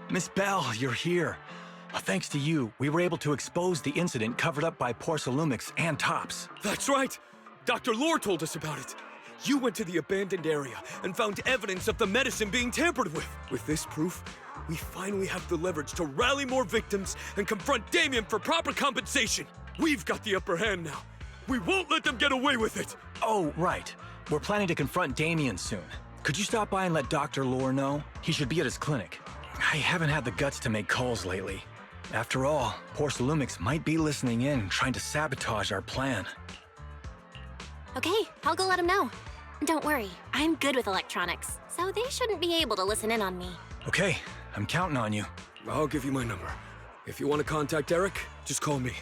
Miss Bell, you're here. Thanks to you, we were able to expose the incident covered up by Porcelumix and Tops. That's right! Dr. Lore told us about it. You went to the abandoned area and found evidence of the medicine being tampered with. With this proof, we finally have the leverage to rally more victims and confront Damien for proper compensation. We've got the upper hand now. We won't let them get away with it. Oh, right. We're planning to confront Damien soon. Could you stop by and let Dr. Lore know? He should be at his clinic. I haven't had the guts to make calls lately. After all, Porcelumix might be listening in, trying to sabotage our plan. Okay, I'll go let him know. Don't worry, I'm good with electronics, so they shouldn't be able to listen in on me. Okay, I'm counting on you. I'll give you my number. If you want to contact Eric, just call me.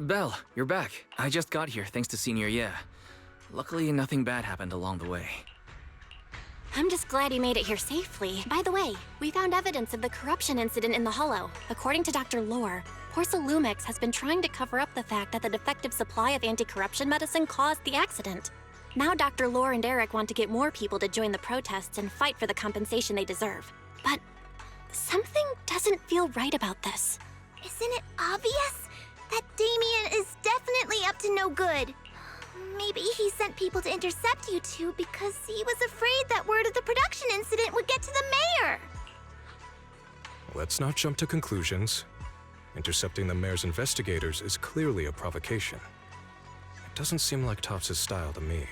Belle, you're back. I just got here thanks to Senior Yeah. Luckily, nothing bad happened along the way. I'm just glad you made it here safely. By the way, we found evidence of the corruption incident in the Hollow. According to Dr. Lore, Porcelumix has been trying to cover up the fact that the defective supply of anti-corruption medicine caused the accident. Now Dr. Lore and Eric want to get more people to join the protests and fight for the compensation they deserve. But something doesn't feel right about this. Isn't it obvious? That Damien is definitely up to no good. Maybe he sent people to intercept you two because he was afraid that word of the production incident would get to the mayor. Let's not jump to conclusions. Intercepting the mayor's investigators is clearly a provocation. It doesn't seem like Tops' style to me.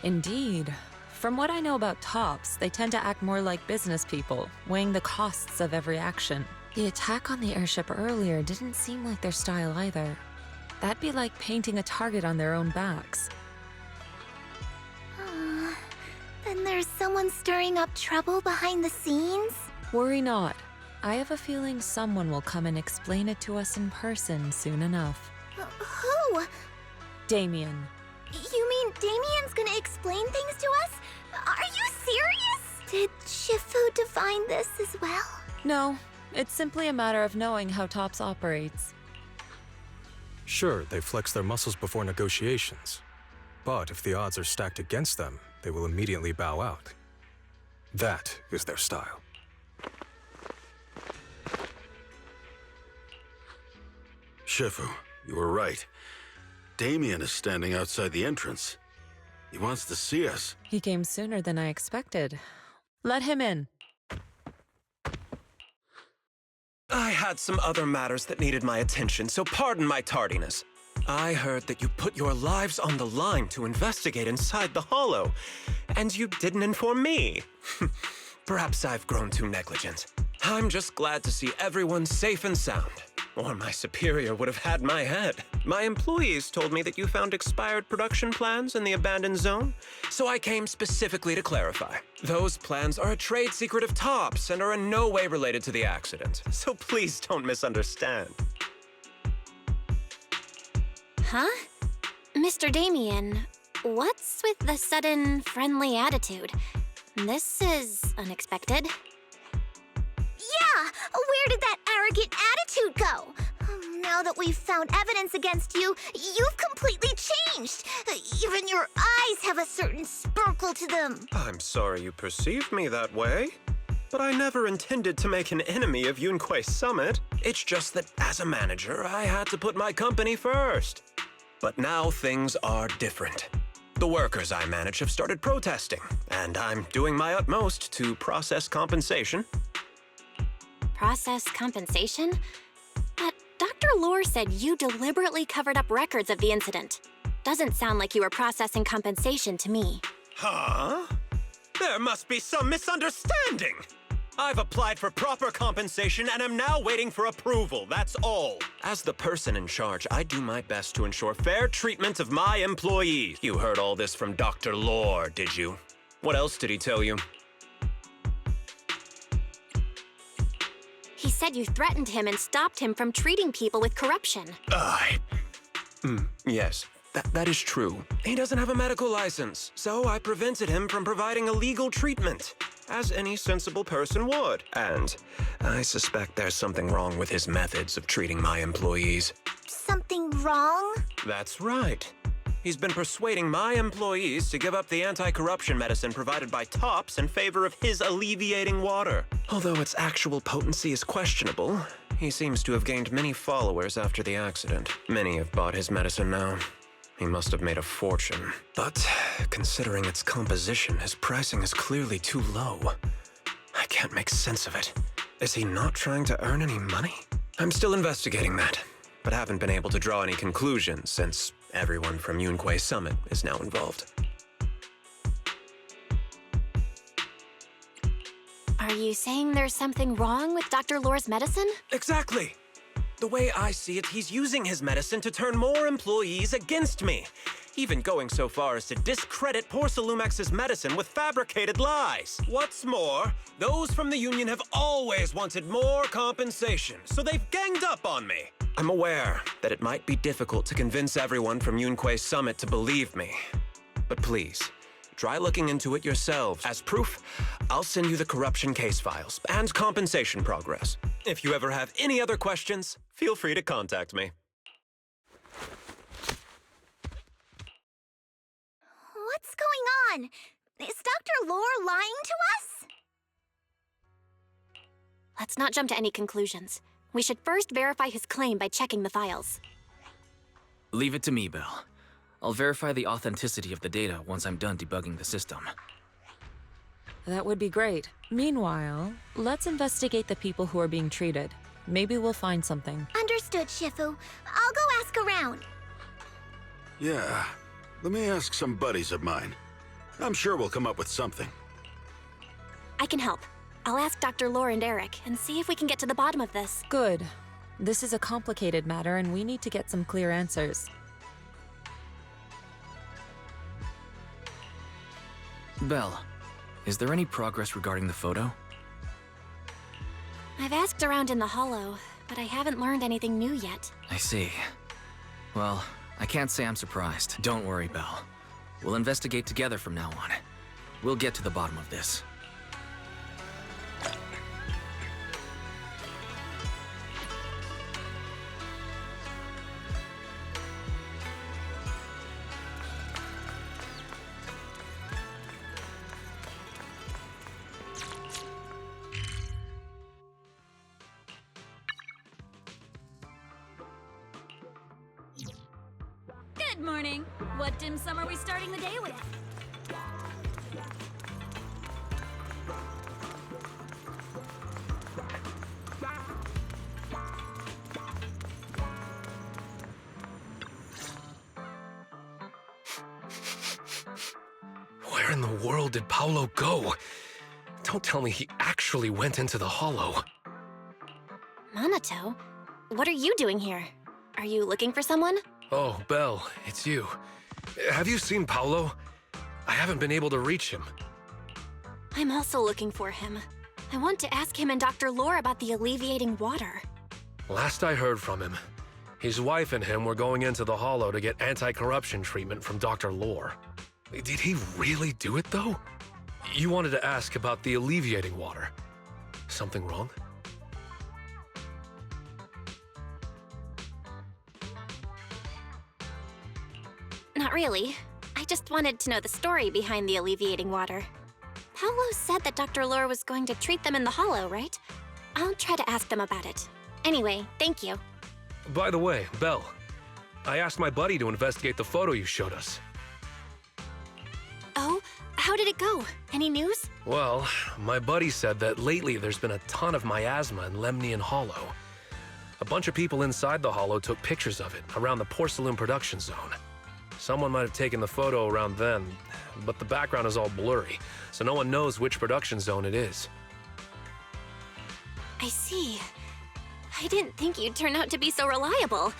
Indeed. From what I know about Tops, they tend to act more like business people, weighing the costs of every action. The attack on the airship earlier didn't seem like their style either. That'd be like painting a target on their own backs. Then there's someone stirring up trouble behind the scenes? Worry not. I have a feeling someone will come and explain it to us in person soon enough. Who? Damien. You mean Damien's gonna explain things to us? Are you serious? Did Shifu divine this as well? No, it's simply a matter of knowing how Tops operates. Sure, they flex their muscles before negotiations. But if the odds are stacked against them, they will immediately bow out. That is their style. Shifu, you were right. Damien is standing outside the entrance. He wants to see us. He came sooner than I expected. Let him in. I had some other matters that needed my attention, so pardon my tardiness. I heard that you put your lives on the line to investigate inside the Hollow, and you didn't inform me. Perhaps I've grown too negligent. I'm just glad to see everyone safe and sound, or my superior would have had my head. My employees told me that you found expired production plans in the abandoned zone, so I came specifically to clarify. Those plans are a trade secret of Tops and are in no way related to the accident, so please don't misunderstand. Huh? Mr. Damien, what's with the sudden friendly attitude? This is unexpected. Yeah! Where did that arrogant attitude go? Now that we've found evidence against you, you've completely changed. Even your eyes have a certain sparkle to them. I'm sorry you perceived me that way, but I never intended to make an enemy of Yunquei Summit. It's just that as a manager, I had to put my company first. But now things are different. The workers I manage have started protesting, and I'm doing my utmost to process compensation. Process compensation? But Dr. Dr. Lore said you deliberately covered up records of the incident. Doesn't sound like you were processing compensation to me. Huh? There must be some misunderstanding. I've applied for proper compensation and am now waiting for approval, that's all. As the person in charge, I do my best to ensure fair treatment of my employees. You heard all this from Dr. Lore, did you? What else did he tell you? He said you threatened him and stopped him from treating people with corruption. Yes, that is true. He doesn't have a medical license, so I prevented him from providing illegal treatment, as any sensible person would. And I suspect there's something wrong with his methods of treating my employees. Something wrong? That's right. He's been persuading my employees to give up the anti-corruption medicine provided by Tops in favor of his alleviating water. Although its actual potency is questionable, he seems to have gained many followers after the accident. Many have bought his medicine now. He must have made a fortune. But considering its composition, his pricing is clearly too low. I can't make sense of it. Is he not trying to earn any money? I'm still investigating that, but haven't been able to draw any conclusions since everyone from Yunquay Summit is now involved. Are you saying there's something wrong with Dr. Lore's medicine? Exactly. The way I see it, he's using his medicine to turn more employees against me, even going so far as to discredit Porcelumex's medicine with fabricated lies. What's more, those from the union have always wanted more compensation, so they've ganged up on me. I'm aware that it might be difficult to convince everyone from Yunquay Summit to believe me, but please, try looking into it yourselves. As proof, I'll send you the corruption case files and compensation progress. If you ever have any other questions, feel free to contact me. What's going on? Is Dr. Lore lying to us? Let's not jump to any conclusions. We should first verify his claim by checking the files. Leave it to me, Belle. I'll verify the authenticity of the data once I'm done debugging the system. That would be great. Meanwhile, let's investigate the people who are being treated. Maybe we'll find something. Understood, Shifu. I'll go ask around. Yeah, let me ask some buddies of mine. I'm sure we'll come up with something. I can help. I'll ask Dr. Lore and Eric and see if we can get to the bottom of this. Good. This is a complicated matter and we need to get some clear answers. Belle, is there any progress regarding the photo? I've asked around in the Hollow, but I haven't learned anything new yet. I see. Well, I can't say I'm surprised. Don't worry, Belle. We'll investigate together from now on. We'll get to the bottom of this. Good morning. What dim sum are we starting the day with? Where in the world did Paolo go? Don't tell me he actually went into the Hollow. Minato? What are you doing here? Are you looking for someone? Oh, Belle, it's you. Have you seen Paolo? I haven't been able to reach him. I'm also looking for him. I want to ask him and Dr. Lore about the alleviating water. Last I heard from him, his wife and him were going into the Hollow to get anti-corruption treatment from Dr. Lore. Did he really do it, though? You wanted to ask about the alleviating water. Something wrong? Not really. I just wanted to know the story behind the alleviating water. Paolo said that Dr. Lore was going to treat them in the Hollow, right? I'll try to ask them about it. Anyway, thank you. By the way, Belle, I asked my buddy to investigate the photo you showed us. Oh, how did it go? Any news? Well, my buddy said that lately there's been a ton of miasma in Lemnian Hollow. A bunch of people inside the Hollow took pictures of it around the Porcelain production zone. Someone might have taken the photo around then, but the background is all blurry, so no one knows which production zone it is. I see. I didn't think you'd turn out to be so reliable.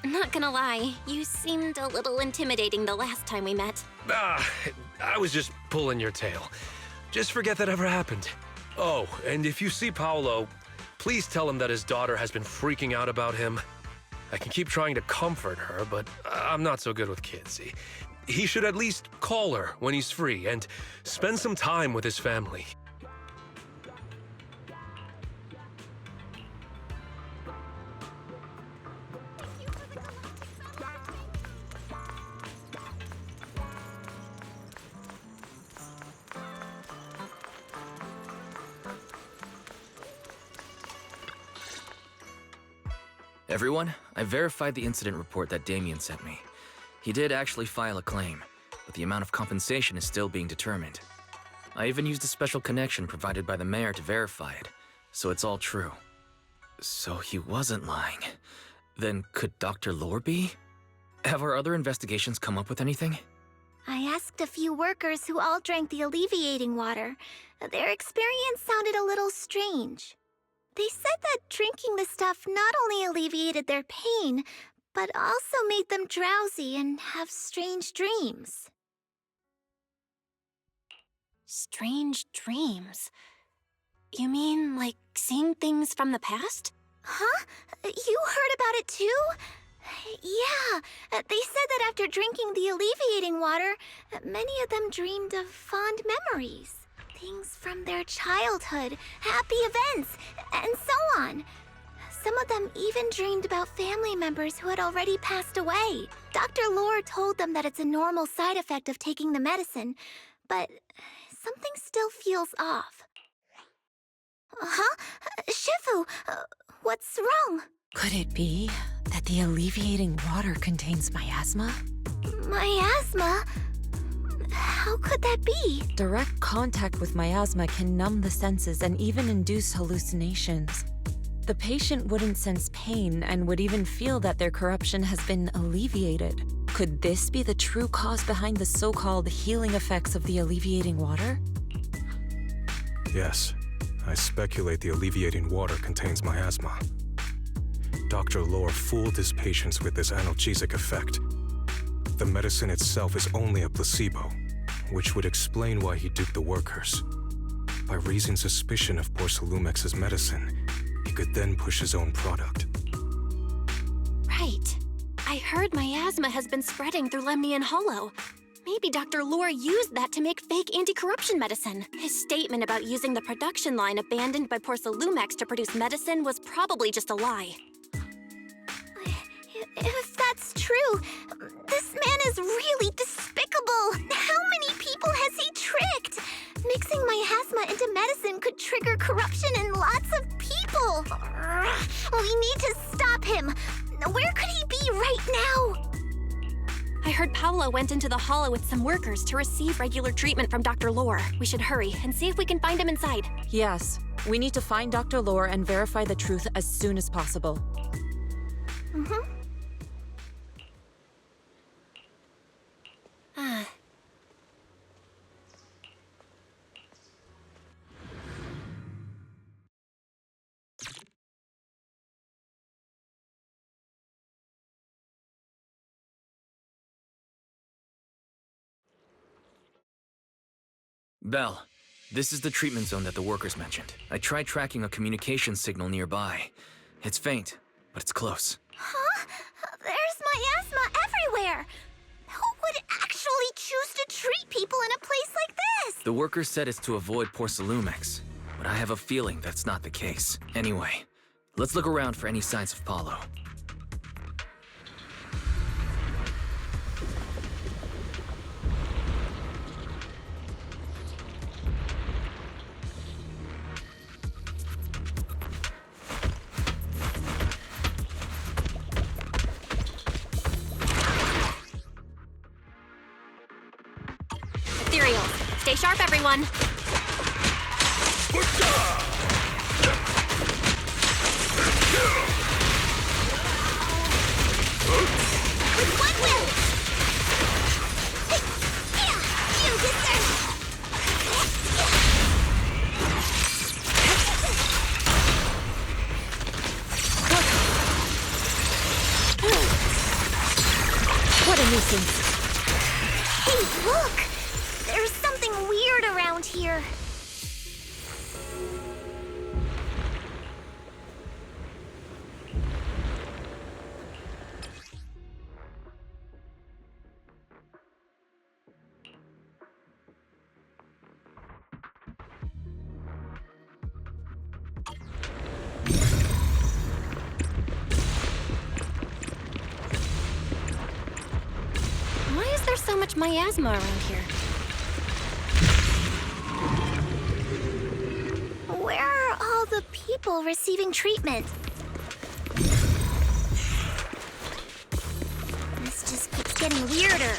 Not gonna lie, you seemed a little intimidating the last time we met. I was just pulling your tail. Just forget that ever happened. Oh, and if you see Paolo, please tell him that his daughter has been freaking out about him. I can keep trying to comfort her, but I'm not so good with kids. He should at least call her when he's free and spend some time with his family. Everyone, I verified the incident report that Damien sent me. He did actually file a claim, but the amount of compensation is still being determined. I even used a special connection provided by the mayor to verify it, so it's all true. So he wasn't lying. Then could Dr. Lore be? Have our other investigations come up with anything? I asked a few workers who all drank the alleviating water. Their experience sounded a little strange. They said that drinking the stuff not only alleviated their pain, but also made them drowsy and have strange dreams. Strange dreams? You mean, like, seeing things from the past? Huh? You heard about it too? Yeah, they said that after drinking the alleviating water, many of them dreamed of fond memories. Things from their childhood, happy events, and so on. Some of them even dreamed about family members who had already passed away. Dr. Lore told them that it's a normal side effect of taking the medicine, but something still feels off. Huh? Shifu, what's wrong? Could it be that the alleviating water contains miasma? Miasma? How could that be? Direct contact with miasma can numb the senses and even induce hallucinations. The patient wouldn't sense pain and would even feel that their corruption has been alleviated. Could this be the true cause behind the so-called healing effects of the alleviating water? Yes, I speculate the alleviating water contains miasma. Dr. Lore fooled his patients with this analgesic effect. The medicine itself is only a placebo, which would explain why he duped the workers. By raising suspicion of Porcelumex's medicine, he could then push his own product. Right. I heard miasma has been spreading through Lemnian Hollow. Maybe Dr. Lore used that to make fake anti-corruption medicine. His statement about using the production line abandoned by Porcelumex to produce medicine was probably just a lie. If that's true, this man is really despicable. How many people has he tricked? Mixing miasma into medicine could trigger corruption in lots of people. We need to stop him. Where could he be right now? I heard Paolo went into the Hollow with some workers to receive regular treatment from Dr. Lore. We should hurry and see if we can find him inside. Yes, we need to find Dr. Lore and verify the truth as soon as possible. Mm-hmm. Belle, this is the treatment zone that the workers mentioned. I tried tracking a communication signal nearby. It's faint, but it's close. Huh? There's miasma everywhere! Who would actually choose to treat people in a place like this? The workers said it's to avoid Porcelumex, but I have a feeling that's not the case. Anyway, let's look around for any signs of Paolo. Stay sharp, everyone. distance. Hey, look! There's something weird around here. Why is there so much miasma around here? Where are all the people receiving treatment? This just keeps getting weirder.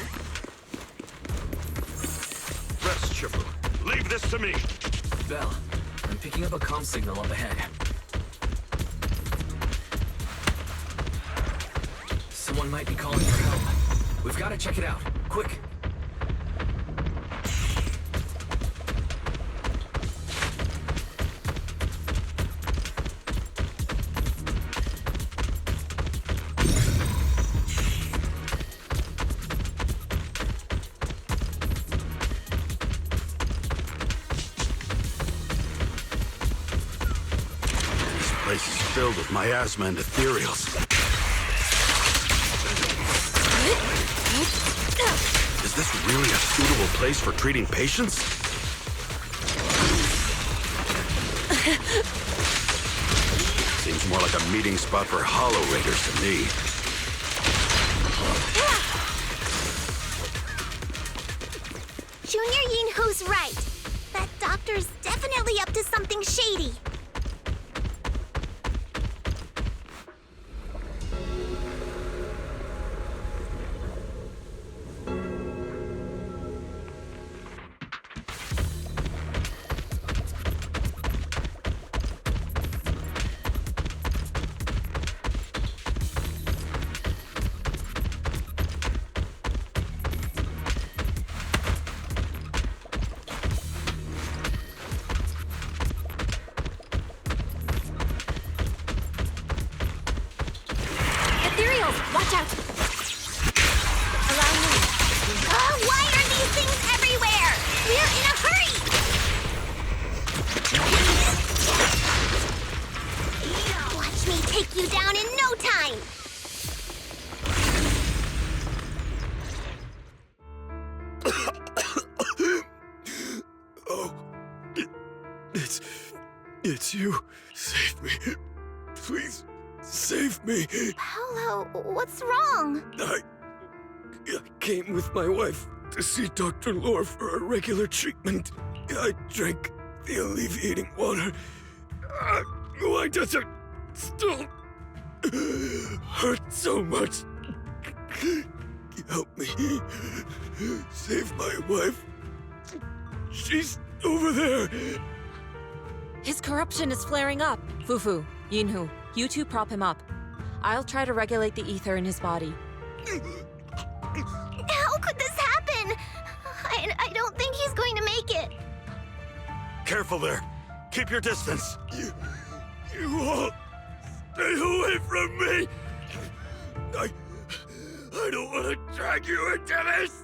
Rest, Chipper. Leave this to me. Bell, I'm picking up a comm signal up ahead. Someone might be calling for help. We've got to check it out. Quick! This place is filled with miasma and ethereals. Is this really a suitable place for treating patients? Seems more like a meeting spot for Hollow Raiders to me. Junior Yinhu's right. That doctor's definitely up to something shady. Ethereals, watch out! Allow me. Why are these things everywhere? We're in a hurry! Watch me take you down in no time! Oh, it's you. Save me. Please, save me. Paolo, what's wrong? I came with my wife to see Dr. Lore for a regular treatment. I drank the alleviating water. Why does it still hurt so much? Help me. Save my wife. She's over there. His corruption is flaring up. Fufu, Yinhu, you two prop him up. I'll try to regulate the ether in his body. How could this happen? I don't think he's going to make it. Careful there. Keep your distance. You all stay away from me. I don't want to drag you into this.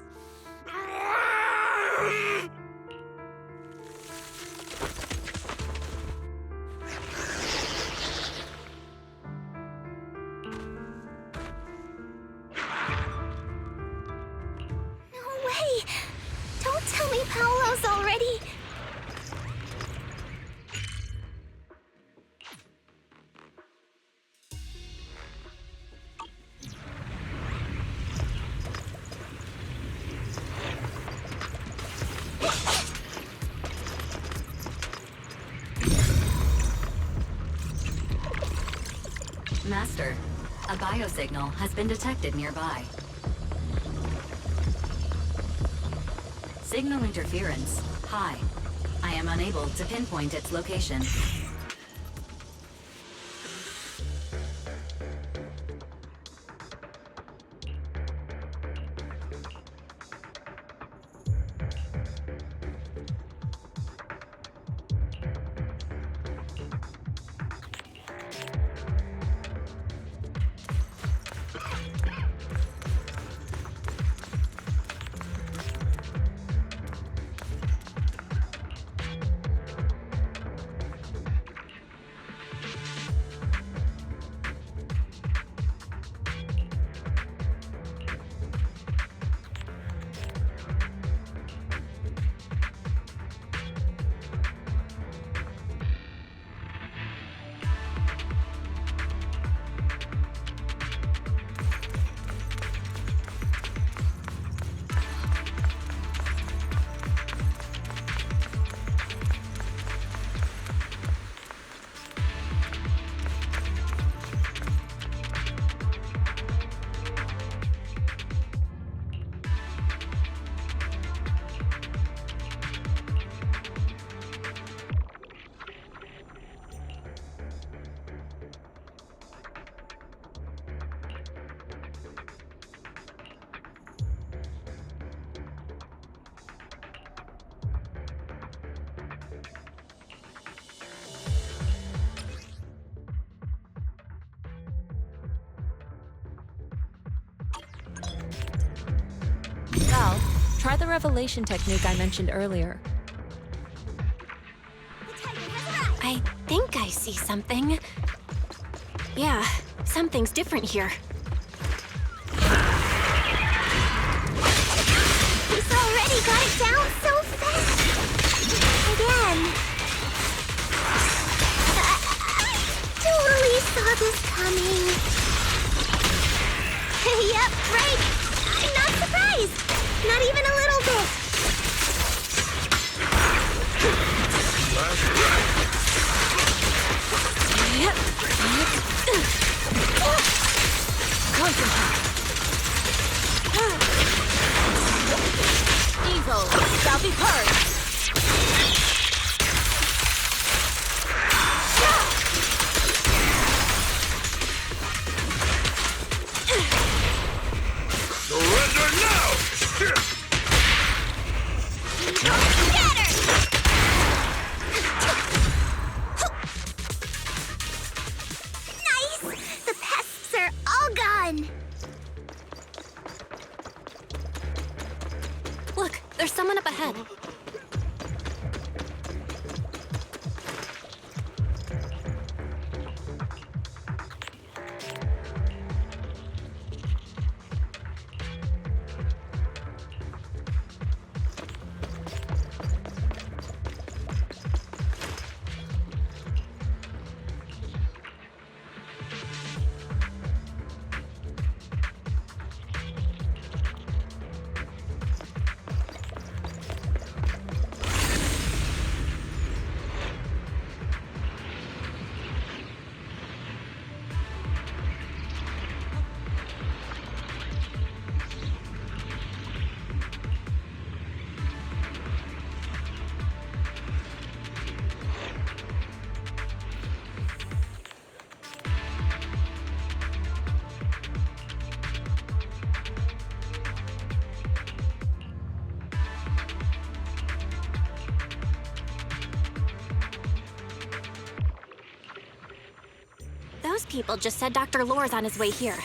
No way! Don't tell me Paolo's already... Master, a biosignal has been detected nearby. Signal interference high. I am unable to pinpoint its location. Try the revelation technique I mentioned earlier. I think I see something. Yeah, something's different here. He's already got it down so fast! Again. I totally saw this coming. Yep, right. I'm not surprised. Not even a little bit. Yep. Concentrate. Evil shall be purged. Surrender now! Nice! The pests are all gone. Look, there's someone up ahead. Those people just said Dr. Lore's on his way here.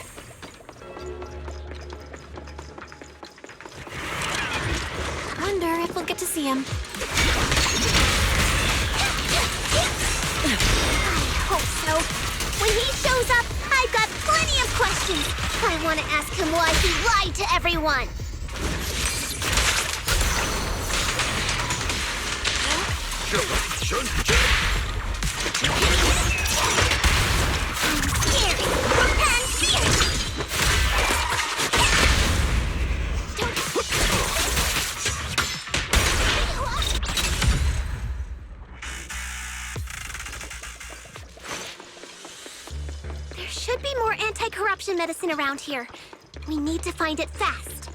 Wonder if we'll get to see him. I hope so. When he shows up, I've got plenty of questions. I want to ask him why he lied to everyone. There should be more anti-corruption medicine around here. We need to find it fast.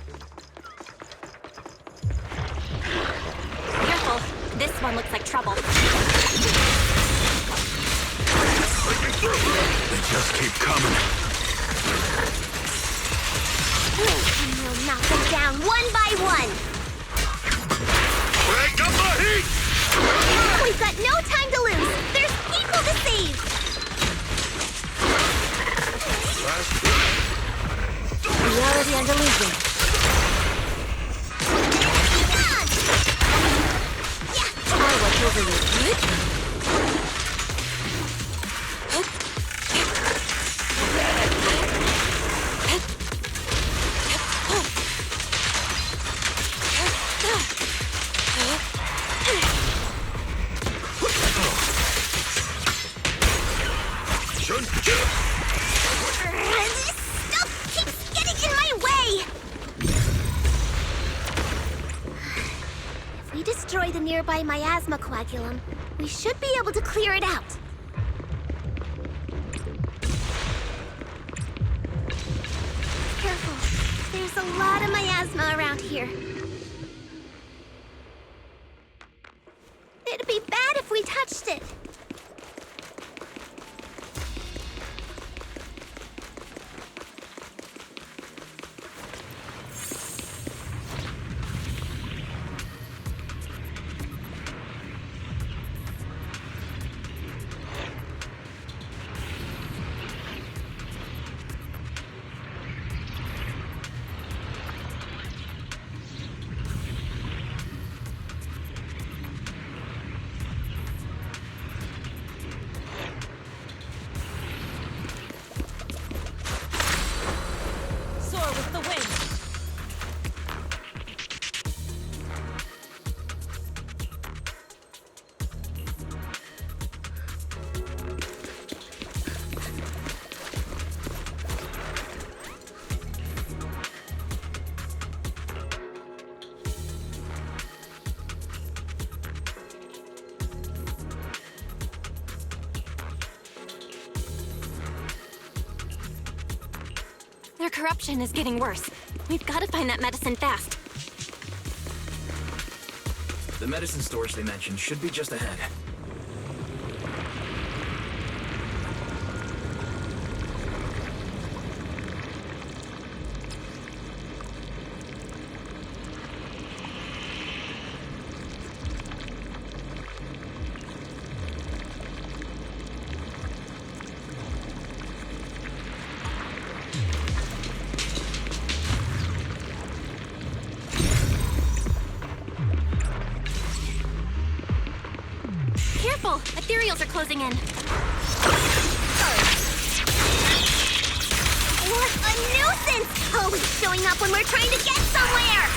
Careful, this one looks like trouble. They just keep coming. And we'll knock them down one by one. Break up the heat! We've got no time to lose. There's people to save. Reality and illusion. I watch over you. This stuff keeps getting in my way. If we destroy the nearby miasma coagulum, we should be able to clear it out. Careful. There's a lot of miasma around here. It'd be bad if we touched it. Their corruption is getting worse. We've got to find that medicine fast. The medicine storage they mentioned should be just ahead. Careful! Ethereals are closing in. What a nuisance! Always showing up when we're trying to get somewhere!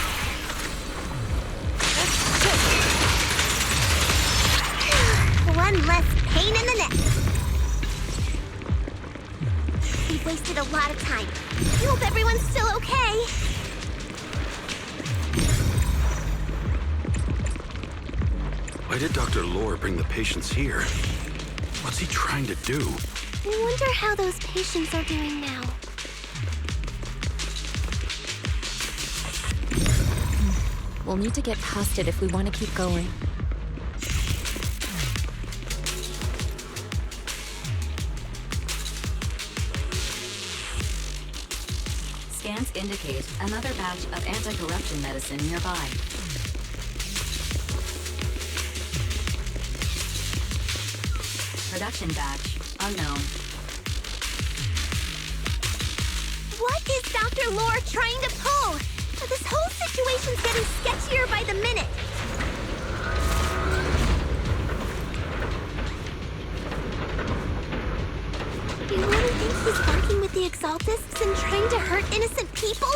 One less pain in the neck. We've wasted a lot of time. I hope everyone's still okay. Why did Dr. Lore bring the patients here? What's he trying to do? I wonder how those patients are doing now. We'll need to get past it if we want to keep going. Scans indicate another batch of anti-corruption medicine nearby. Production batch unknown. What is Dr. Lore trying to pull? This whole situation's getting sketchier by the minute. Do you really think he's working with the Exaltists and trying to hurt innocent people?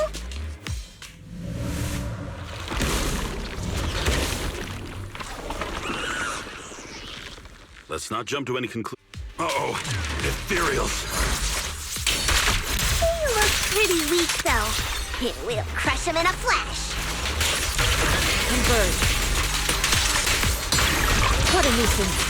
Let's not jump to any conclusion. Uh-oh, ethereals. They look pretty weak, though. We'll crush them in a flash. Converge. What a nuisance.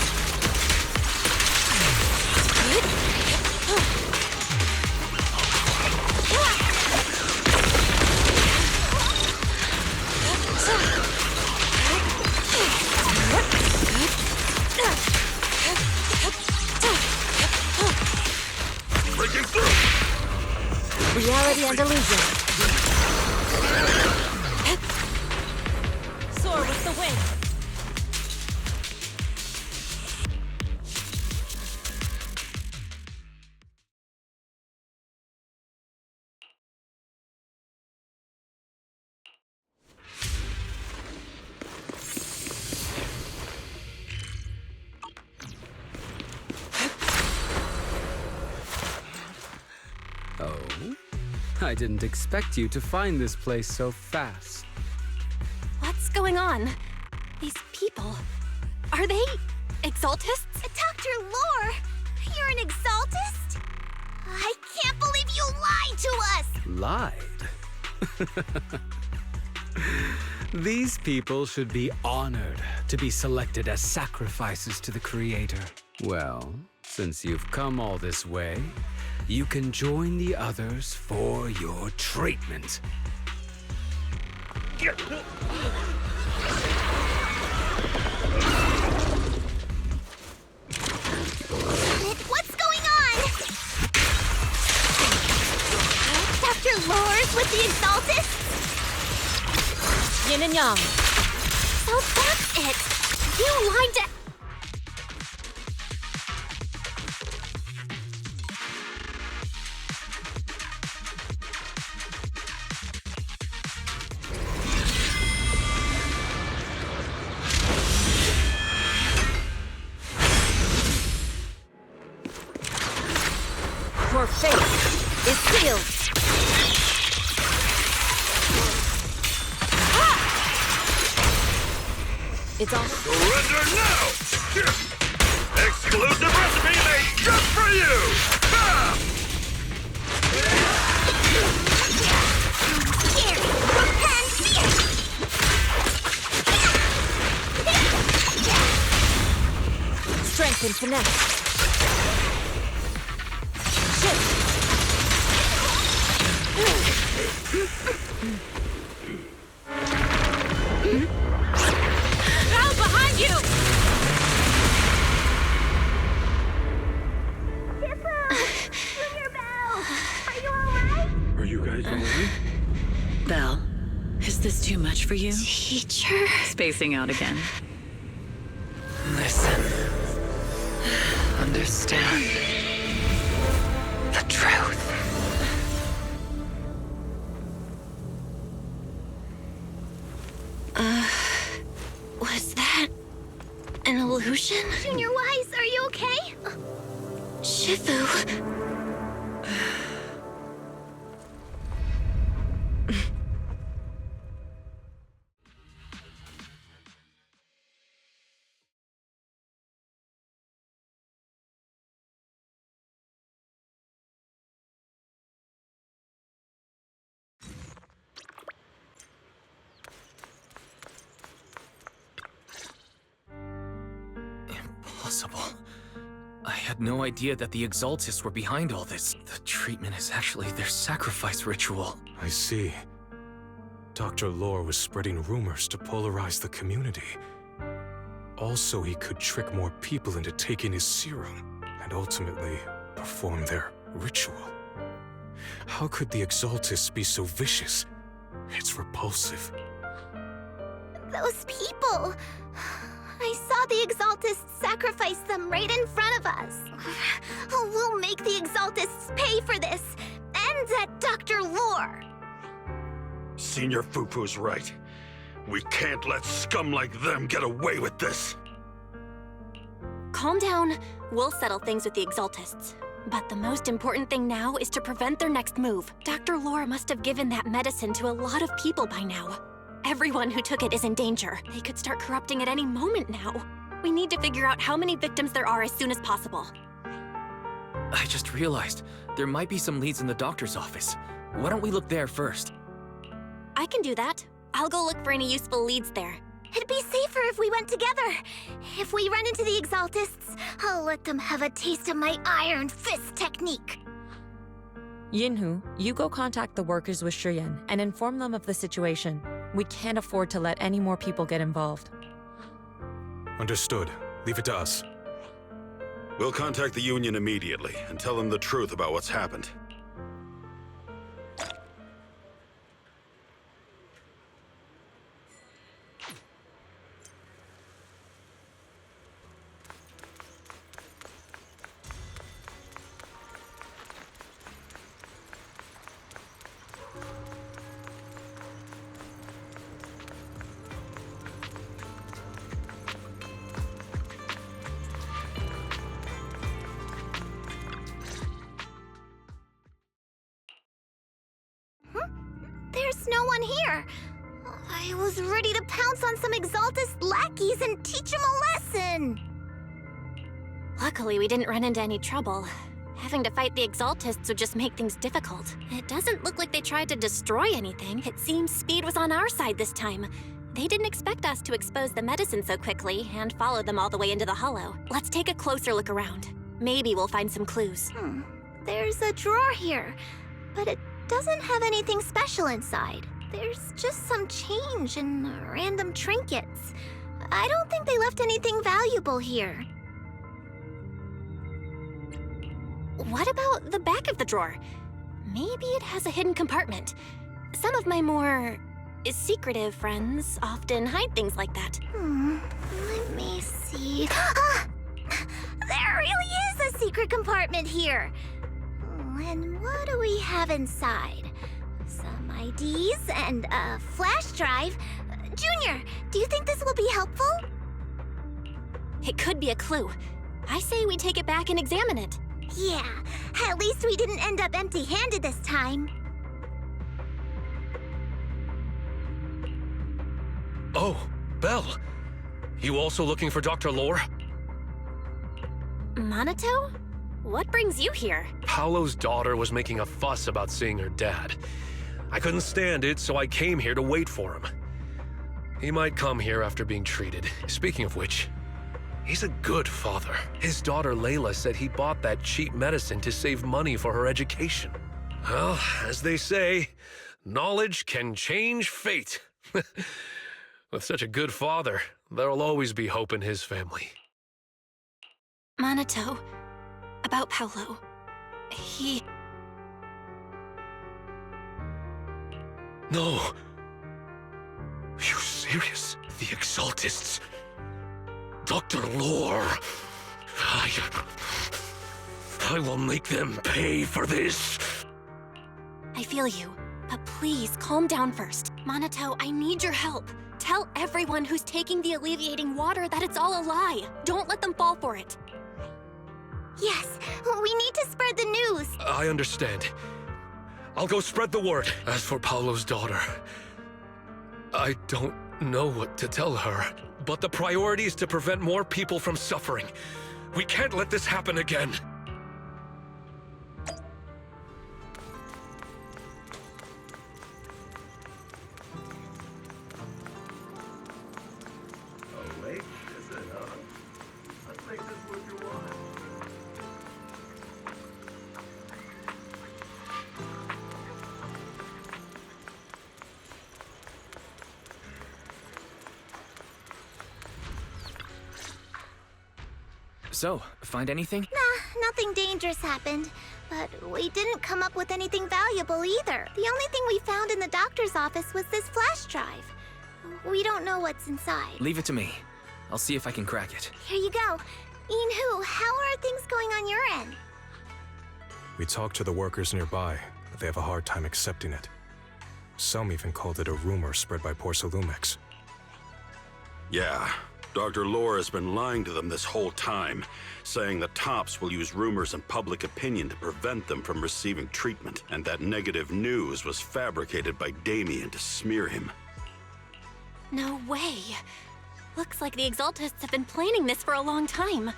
Breaking through! Reality and illusion. Soar with the wind. Oh, I didn't expect you to find this place so fast. What's going on? These people... Are they... Exaltists? Dr. Lore, you're an Exaltist? I can't believe you lied to us! Lied? These people should be honored to be selected as sacrifices to the Creator. Well, since you've come all this way, you can join the others for your treatment. What's going on? Dr. Lore's with the Exaltists? Yin and Yang. So that's it. You lied to... Your fate is sealed. It's on. Surrender now! Exclusive recipe made just for you! Ha! Strength and finesse. Shift. Out behind you! Junior Belle! Are you alright? Are you guys alright? Belle, is this too much for you? Teacher? Spacing out again. Listen. Understand. The truth. Was that an illusion? Junior Wise, are you okay? Shifu. Impossible. I had no idea that the Exaltists were behind all this. The treatment is actually their sacrifice ritual. I see. Dr. Lore was spreading rumors to polarize the community. Also, he could trick more people into taking his serum, and ultimately perform their ritual. How could the Exaltists be so vicious? It's repulsive. Those people. I saw the Exaltists sacrifice them right in front of us. We'll make the Exaltists pay for this. And that Dr. Lore. Senior Fufu's right. We can't let scum like them get away with this. Calm down. We'll settle things with the Exaltists. But the most important thing now is to prevent their next move. Dr. Lore must have given that medicine to a lot of people by now. Everyone who took it is in danger. They could start corrupting at any moment now. We need to figure out how many victims there are as soon as possible. I just realized there might be some leads in the doctor's office. Why don't we look there first? I can do that. I'll go look for any useful leads there. It'd be safer if we went together. If we run into the Exaltists, I'll let them have a taste of my iron fist technique. Yinhu, you go contact the workers with Shiyan and inform them of the situation. We can't afford to let any more people get involved. Understood. Leave it to us. We'll contact the Union immediately and tell them the truth about what's happened. There's no one here. I was ready to pounce on some Exaltist lackeys and teach them a lesson. Luckily, we didn't run into any trouble. Having to fight the Exaltists would just make things difficult. It doesn't look like they tried to destroy anything. It seems speed was on our side this time. They didn't expect us to expose the medicine so quickly and follow them all the way into the hollow. Let's take a closer look around. Maybe we'll find some clues. There's a drawer here, but it doesn't have anything special inside. There's just some change and random trinkets. I don't think they left anything valuable here. What about the back of the drawer? Maybe it has a hidden compartment. Some of my more secretive friends often hide things like that. Let me see. Ah! There really is a secret compartment here. And what do we have inside? Some IDs and a flash drive. Junior, do you think this will be helpful? It could be a clue. I say we take it back and examine it. Yeah, at least we didn't end up empty-handed this time. Oh, Belle. You also looking for Dr. Lore? Minato? What brings you here? Paolo's daughter was making a fuss about seeing her dad. I couldn't stand it, so I came here to wait for him. He might come here after being treated. Speaking of which, he's a good father. His daughter Layla said he bought that cheap medicine to save money for her education. Well, as they say, Knowledge can change fate. With such a good father, there'll always be hope in his family. Minato, about Paolo. No. Are you serious? The Exaltists. Dr. Lore. I will make them pay for this. I feel you, but please calm down first. Minato, I need your help. Tell everyone who's taking the alleviating water that it's all a lie. Don't let them fall for it. Yes, we need to spread the news. I understand. I'll go spread the word. As for Paolo's daughter, I don't know what to tell her. But the priority is to prevent more people from suffering. We can't let this happen again. So, find anything? Nah, nothing dangerous happened. But we didn't come up with anything valuable either. The only thing we found in the doctor's office was this flash drive. We don't know what's inside. Leave it to me. I'll see if I can crack it. Here you go. Inhu, how are things going on your end? We talked to the workers nearby, but they have a hard time accepting it. Some even called it a rumor spread by Lumix. Yeah, Dr. Lore has been lying to them this whole time, saying that Tops will use rumors and public opinion to prevent them from receiving treatment, and that negative news was fabricated by Damien to smear him. No way. Looks like the Exaltists have been planning this for a long time.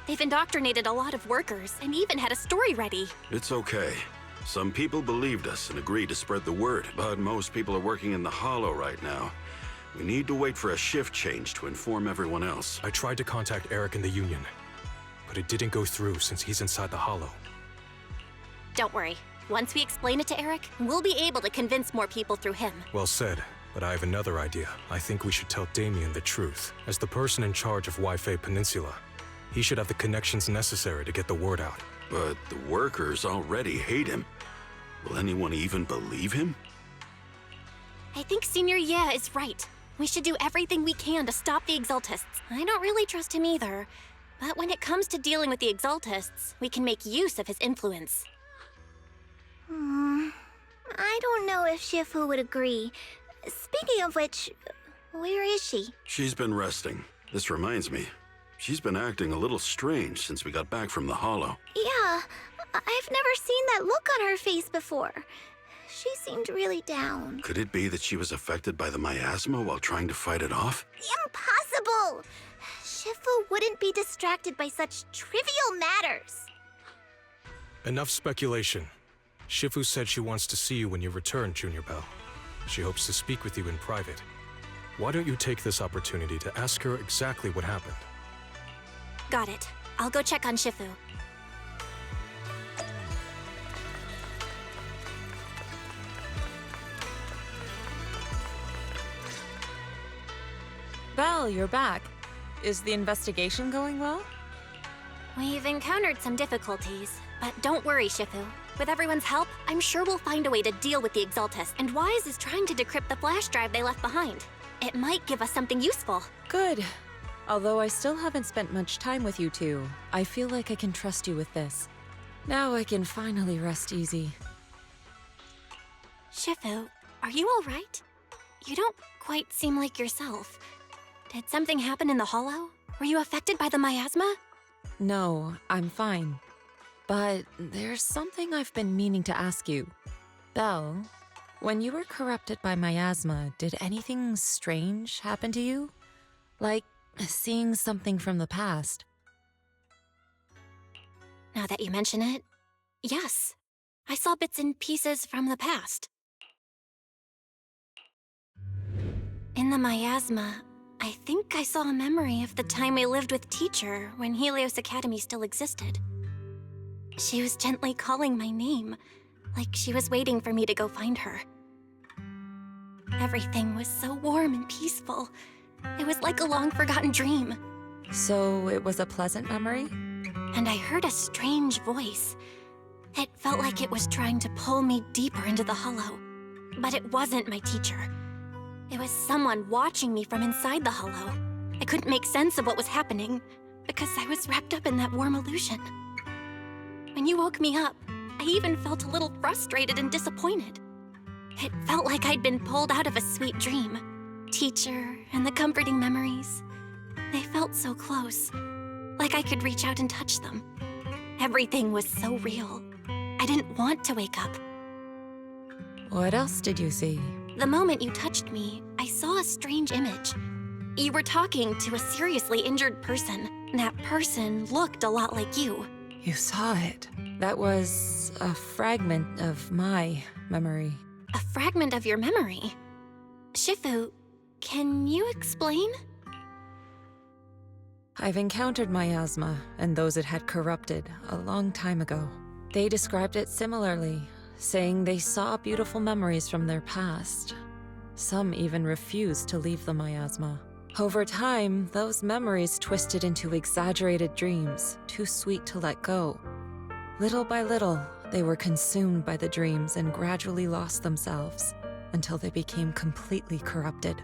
They've indoctrinated a lot of workers, and even had a story ready. It's okay. Some people believed us and agreed to spread the word, but most people are working in the Hollow right now. We need to wait for a shift change to inform everyone else. I tried to contact Eric in the Union, but it didn't go through since he's inside the Hollow. Don't worry. Once we explain it to Eric, we'll be able to convince more people through him. Well said, but I have another idea. I think we should tell Damien the truth. As the person in charge of Waifei Peninsula, he should have the connections necessary to get the word out. But the workers already hate him. Will anyone even believe him? I think Senior Ye is right. We should do everything we can to stop the Exaltists. I don't really trust him either. But when it comes to dealing with the Exaltists, we can make use of his influence. I don't know if Shifu would agree. Speaking of which, where is she? She's been resting. This reminds me, she's been acting a little strange since we got back from the Hollow. Yeah, I've never seen that look on her face before. She seemed really down. Could it be that she was affected by the miasma while trying to fight it off? Impossible! Shifu wouldn't be distracted by such trivial matters. Enough speculation. Shifu said she wants to see you when you return, Junior Bell. She hopes to speak with you in private. Why don't you take this opportunity to ask her exactly what happened? Got it. I'll go check on Shifu. Belle, you're back. Is the investigation going well? We've encountered some difficulties, but don't worry, Shifu. With everyone's help, I'm sure we'll find a way to deal with the Exaltists, and Wise is trying to decrypt the flash drive they left behind. It might give us something useful. Good. Although I still haven't spent much time with you two, I feel like I can trust you with this. Now I can finally rest easy. Shifu, are you all right? You don't quite seem like yourself. Did something happen in the Hollow? Were you affected by the miasma? No, I'm fine. But there's something I've been meaning to ask you. Belle, when you were corrupted by miasma, did anything strange happen to you? Like seeing something from the past? Now that you mention it, yes. I saw bits and pieces from the past. In the miasma, I think I saw a memory of the time we lived with Teacher when Helios Academy still existed. She was gently calling my name, like she was waiting for me to go find her. Everything was so warm and peaceful. It was like a long-forgotten dream. So it was a pleasant memory? And I heard a strange voice. It felt like it was trying to pull me deeper into the hollow. But it wasn't my teacher. It was someone watching me from inside the hollow. I couldn't make sense of what was happening, because I was wrapped up in that warm illusion. When you woke me up, I even felt a little frustrated and disappointed. It felt like I'd been pulled out of a sweet dream. Teacher and the comforting memories. They felt so close, like I could reach out and touch them. Everything was so real. I didn't want to wake up. What else did you see? The moment you touched me, I saw a strange image. You were talking to a seriously injured person. That person looked a lot like you. You saw it. That was a fragment of my memory. A fragment of your memory? Shifu, can you explain? I've encountered miasma and those it had corrupted a long time ago. They described it similarly, saying they saw beautiful memories from their past. Some even refused to leave the miasma. Over time, those memories twisted into exaggerated dreams, too sweet to let go. Little by little, they were consumed by the dreams and gradually lost themselves, until they became completely corrupted.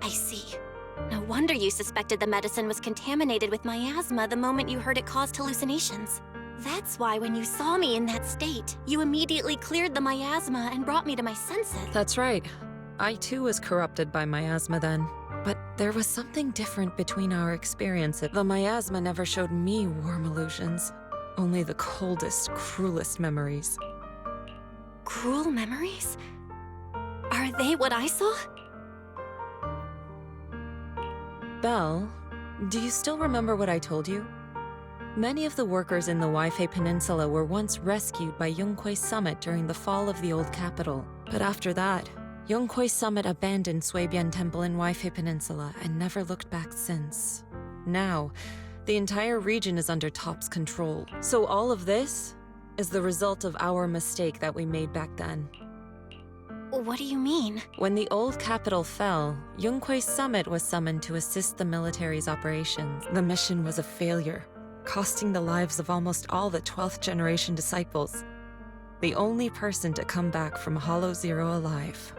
I see. No wonder you suspected the medicine was contaminated with miasma the moment you heard it caused hallucinations. That's why when you saw me in that state, you immediately cleared the miasma and brought me to my senses. That's right. I too was corrupted by miasma then. But there was something different between our experiences. The miasma never showed me warm illusions, only the coldest, cruelest memories. Cruel memories? Are they what I saw? Belle, do you still remember what I told you? Many of the workers in the Waifei Peninsula were once rescued by Yonghui Summit during the fall of the old capital. But after that, Yonghui Summit abandoned Suibian Temple in Waifei Peninsula and never looked back since. Now, the entire region is under TOP's control. So all of this is the result of our mistake that we made back then. What do you mean? When the old capital fell, Yonghui Summit was summoned to assist the military's operations. The mission was a failure, costing the lives of almost all the 12th generation disciples. The only person to come back from Hollow Zero alive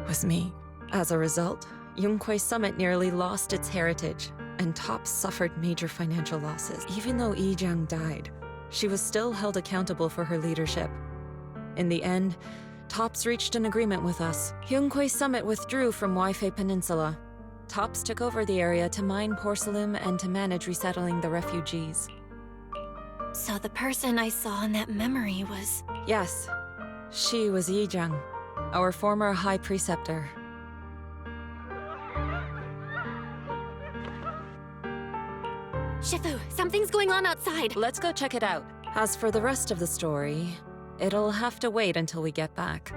was me. As a result, Yonghui Summit nearly lost its heritage, and TOPS suffered major financial losses. Even though Yijiang died, she was still held accountable for her leadership. In the end, TOPS reached an agreement with us. Yonghui Summit withdrew from Waifei Peninsula. TOPS took over the area to mine porcelain and to manage resettling the refugees. So the person I saw in that memory was... Yes, she was Yijiang, our former High Preceptor. Shifu, something's going on outside. Let's go check it out. As for the rest of the story, it'll have to wait until we get back.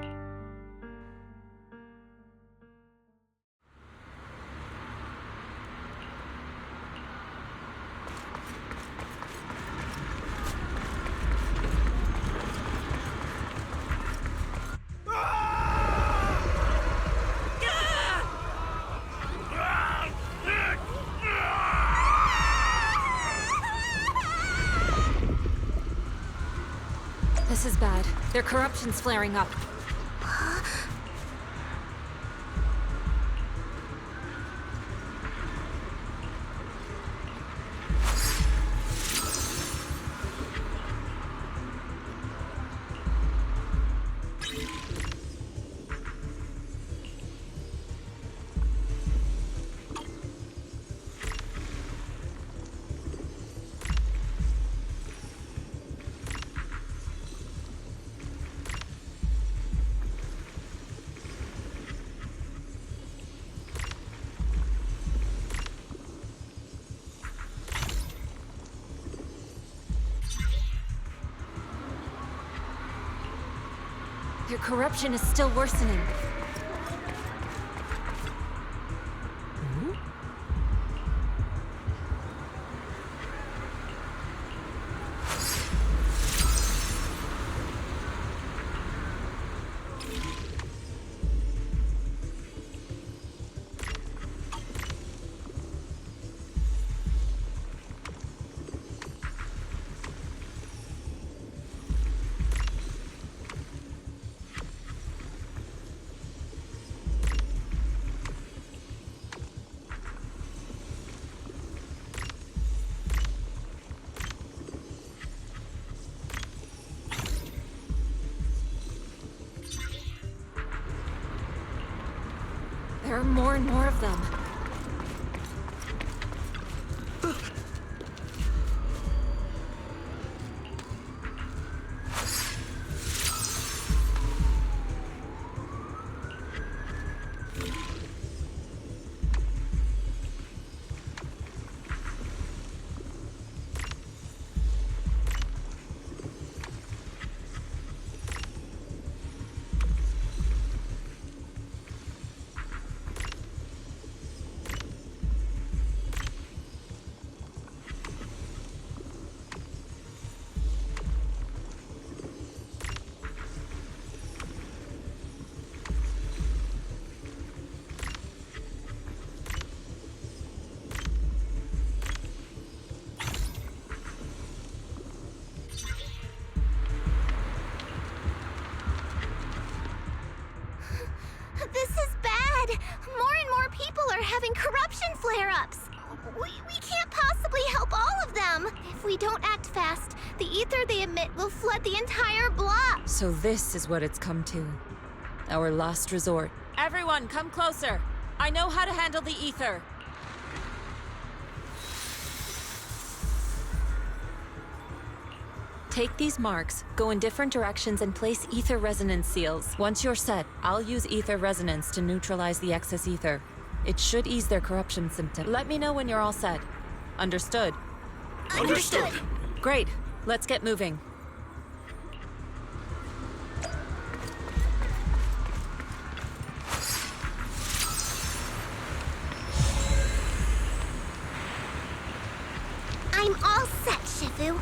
This is bad. Their corruption's flaring up. Their corruption is still worsening. There are more and more of them. This is bad! More and more people are having corruption flare-ups! We can't possibly help all of them! If we don't act fast, the ether they emit will flood the entire block! So this is what it's come to. Our last resort. Everyone, come closer! I know how to handle the ether! Take these marks, go in different directions, and place ether resonance seals. Once you're set, I'll use ether resonance to neutralize the excess ether. It should ease their corruption symptom. Let me know when you're all set. Understood? Understood! Great. Let's get moving. I'm all set, Shifu.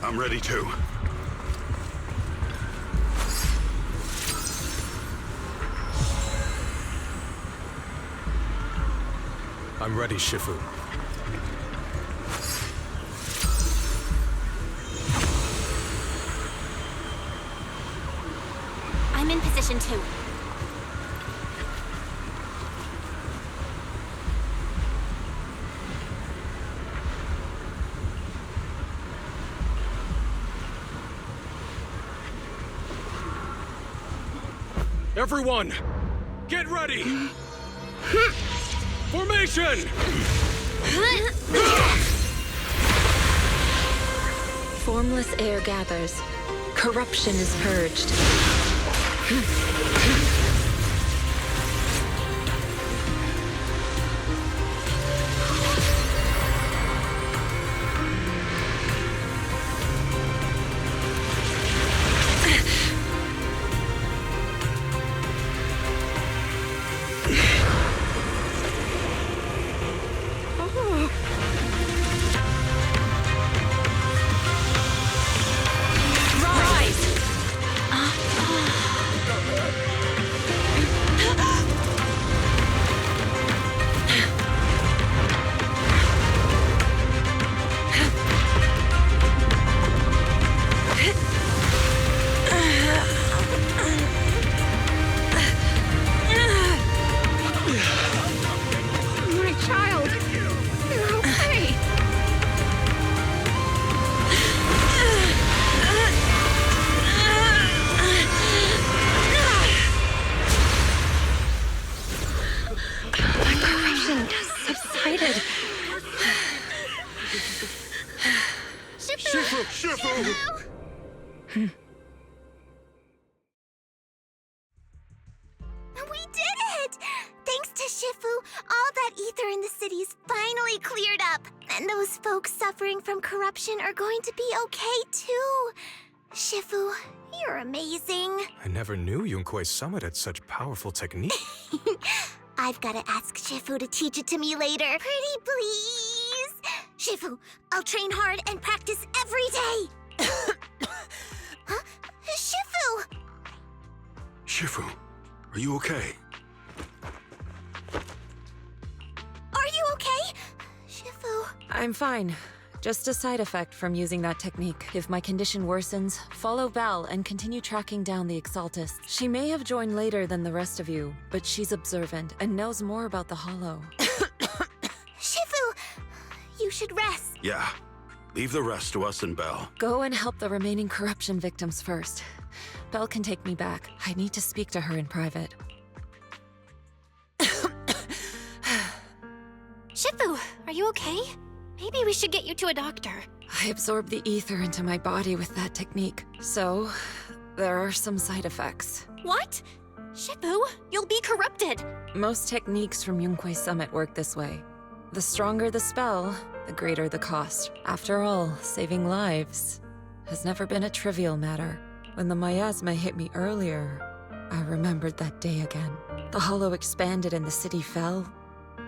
I'm ready too. I'm ready, Shifu. I'm in position 2. Everyone, get ready! Formation! Formless air gathers. Corruption is purged. We did it! Thanks to Shifu, all that ether in the city's finally cleared up. And those folks suffering from corruption are going to be okay too. Shifu, you're amazing. I never knew Yunkuei-sama had such powerful technique. I've got to ask Shifu to teach it to me later. Pretty please? Shifu, I'll train hard and practice every day. Huh? Shifu! Shifu, are you okay? Are you okay? Shifu... I'm fine. Just a side effect from using that technique. If my condition worsens, follow Val and continue tracking down the Exaltists. She may have joined later than the rest of you, but she's observant and knows more about the Hollow. Shifu, you should rest. Yeah, Leave the rest to us and Belle. Go and help the remaining corruption victims first. Belle can take me back. I need to speak to her in private. Shifu, are you okay? Maybe we should get you to a doctor. I absorbed the ether into my body with that technique, so there are some side effects. What? Shifu, you'll be corrupted. Most techniques from Yunque's summit work this way. The stronger the spell, the greater the cost. After all, saving lives has never been a trivial matter. When the miasma hit me earlier, I remembered that day again. The hollow expanded and the city fell.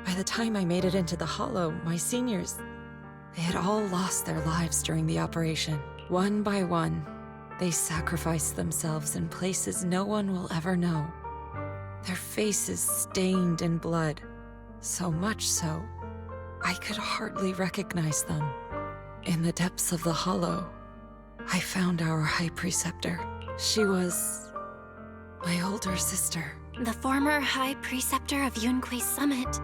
By the time I made it into the hollow, my seniors, they had all lost their lives during the operation. One by one, they sacrificed themselves in places no one will ever know. Their faces stained in blood, so much so, I could hardly recognize them. In the depths of the hollow, I found our High Preceptor. She was my older sister. The former High Preceptor of Yunque's summit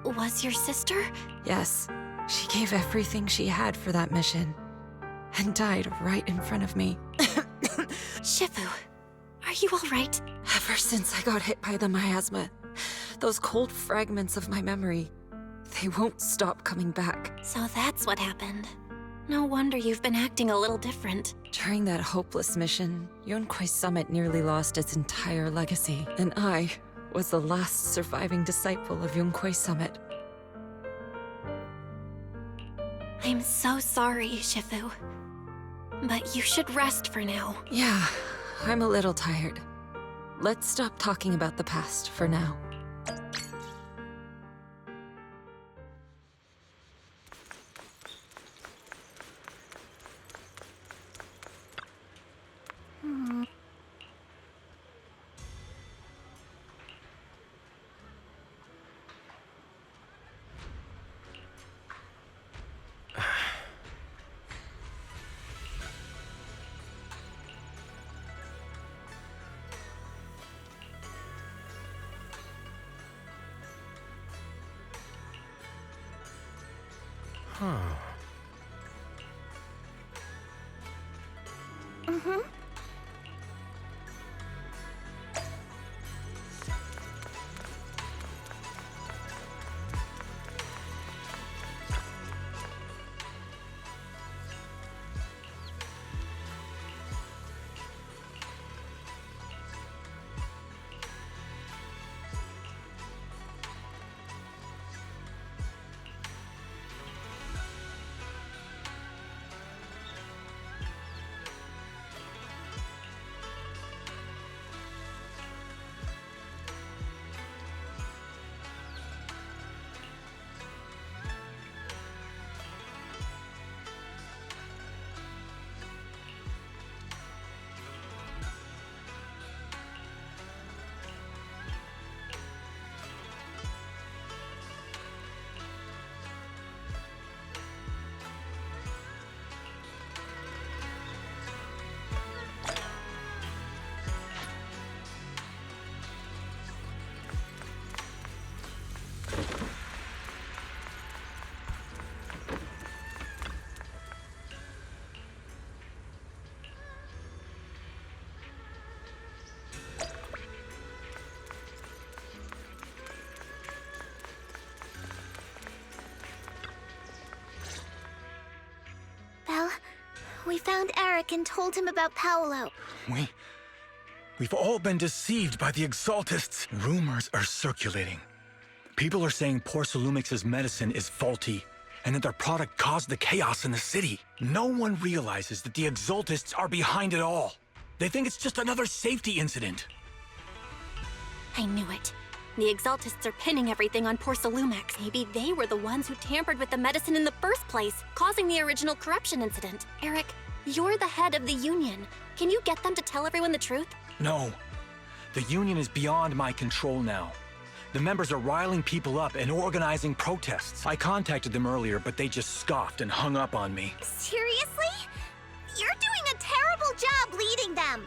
was your sister? Yes, she gave everything she had for that mission, and died right in front of me. Shifu, are you all right? Ever since I got hit by the miasma, those cold fragments of my memory, they won't stop coming back. So that's what happened. No wonder you've been acting a little different. During that hopeless mission, Yunque's summit nearly lost its entire legacy, and I was the last surviving disciple of Yunque's summit. I'm so sorry, Shifu. But you should rest for now. Yeah, I'm a little tired. Let's stop talking about the past for now. Belle, we found Eric and told him about Paolo. We've all been deceived by the Exaltists. Rumors are circulating. People are saying Porcelumix's medicine is faulty, and that their product caused the chaos in the city. No one realizes that the Exaltists are behind it all. They think it's just another safety incident. I knew it. The Exaltists are pinning everything on Porcelumix. Maybe they were the ones who tampered with the medicine in the first place, causing the original corruption incident. Eric, you're the head of the Union. Can you get them to tell everyone the truth? No. The Union is beyond my control now. The members are riling people up and organizing protests. I contacted them earlier, but they just scoffed and hung up on me. Seriously? You're doing a terrible job leading them.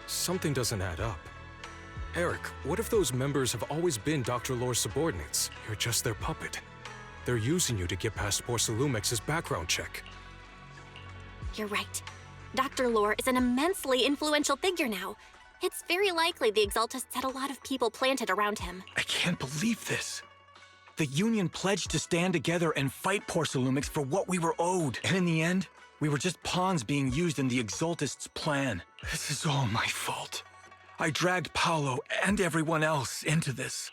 Something doesn't add up. Eric, what if those members have always been Dr. Lore's subordinates? You're just their puppet. They're using you to get past Porcelumex's background check. You're right. Dr. Lore is an immensely influential figure now. It's very likely the Exaltists had a lot of people planted around him. I can't believe this. The Union pledged to stand together and fight Porcelumix for what we were owed. And in the end, we were just pawns being used in the Exaltists' plan. This is all my fault. I dragged Paolo and everyone else into this.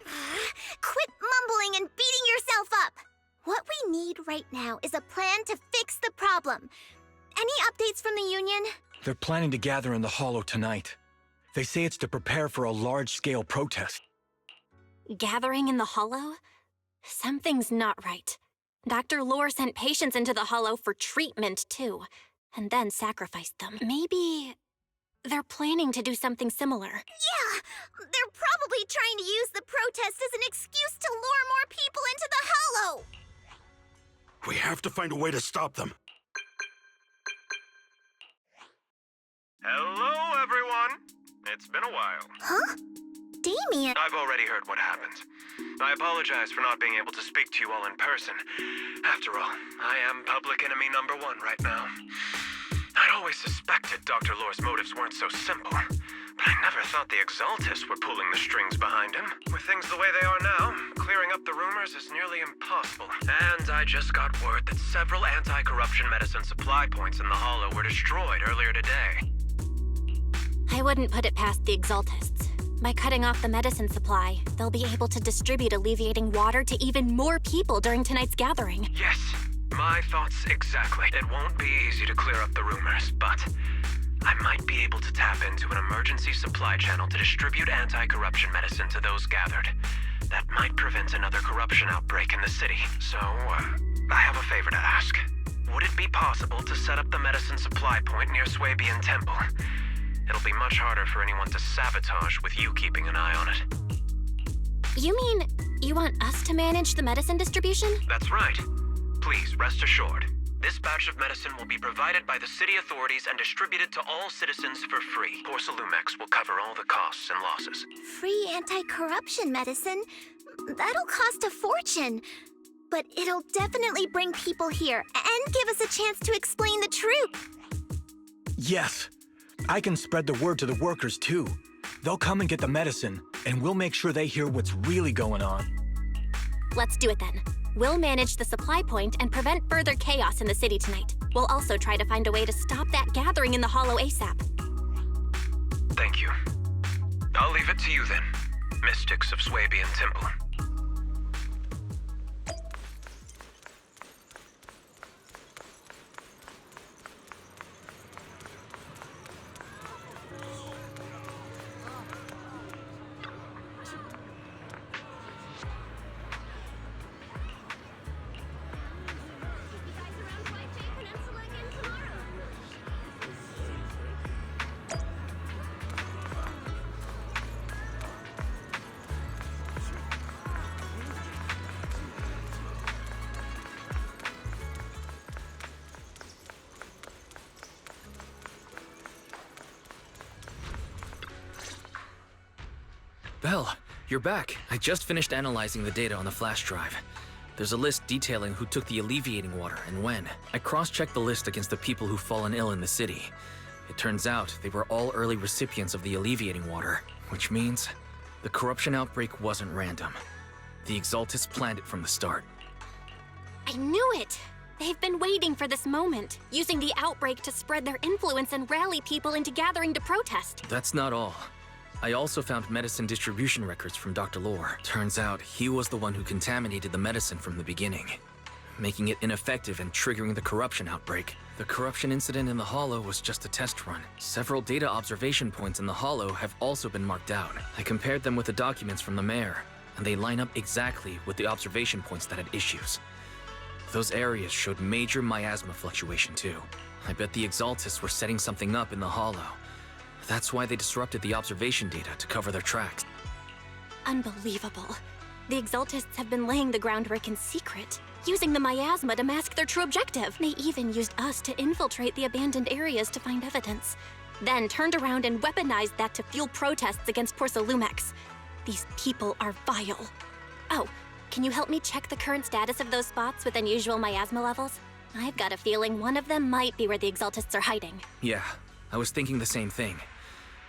Quit mumbling and beating yourself up! What we need right now is a plan to fix the problem. Any updates from the Union? They're planning to gather in the Hollow tonight. They say it's to prepare for a large-scale protest. Gathering in the Hollow? Something's not right. Dr. Lore sent patients into the Hollow for treatment, too, and then sacrificed them. Maybe they're planning to do something similar. Yeah! They're probably trying to use the protest as an excuse to lure more people into the Hollow! We have to find a way to stop them. Hello, everyone. It's been a while. Huh? Damien! I've already heard what happened. I apologize for not being able to speak to you all in person. After all, I am public enemy number 1 right now. I'd always suspected Dr. Lore's motives weren't so simple, but I never thought the Exaltists were pulling the strings behind him. With things the way they are now, clearing up the rumors is nearly impossible. And I just got word that several anti-corruption medicine supply points in the Hollow were destroyed earlier today. I wouldn't put it past the Exaltists. By cutting off the medicine supply, they'll be able to distribute alleviating water to even more people during tonight's gathering. Yes, my thoughts exactly. It won't be easy to clear up the rumors, but I might be able to tap into an emergency supply channel to distribute anti-corruption medicine to those gathered. That might prevent another corruption outbreak in the city. So, I have a favor to ask. Would it be possible to set up the medicine supply point near Swabian Temple? It'll be much harder for anyone to sabotage with you keeping an eye on it. You mean you want us to manage the medicine distribution? That's right. Please, rest assured. This batch of medicine will be provided by the city authorities and distributed to all citizens for free. Porcelumex will cover all the costs and losses. Free anti-corruption medicine? That'll cost a fortune. But it'll definitely bring people here and give us a chance to explain the truth. Yes. I can spread the word to the workers, too. They'll come and get the medicine, and we'll make sure they hear what's really going on. Let's do it then. We'll manage the supply point and prevent further chaos in the city tonight. We'll also try to find a way to stop that gathering in the Hollow ASAP. Thank you. I'll leave it to you then, Mystics of Swabian Temple. Belle, you're back. I just finished analyzing the data on the flash drive. There's a list detailing who took the alleviating water and when. I cross-checked the list against the people who've fallen ill in the city. It turns out they were all early recipients of the alleviating water, which means the corruption outbreak wasn't random. The Exaltists planned it from the start. I knew it! They've been waiting for this moment, using the outbreak to spread their influence and rally people into gathering to protest. That's not all. I also found medicine distribution records from Dr. Lore. Turns out he was the one who contaminated the medicine from the beginning, making it ineffective and triggering the corruption outbreak. The corruption incident in the Hollow was just a test run. Several data observation points in the Hollow have also been marked out. I compared them with the documents from the mayor, and they line up exactly with the observation points that had issues. Those areas showed major miasma fluctuation too. I bet the Exaltists were setting something up in the Hollow. That's why they disrupted the observation data to cover their tracks. Unbelievable. The Exaltists have been laying the groundwork in secret, using the miasma to mask their true objective. They even used us to infiltrate the abandoned areas to find evidence, then turned around and weaponized that to fuel protests against Porcelumex. These people are vile. Oh, can you help me check the current status of those spots with unusual miasma levels? I've got a feeling one of them might be where the Exaltists are hiding. Yeah, I was thinking the same thing.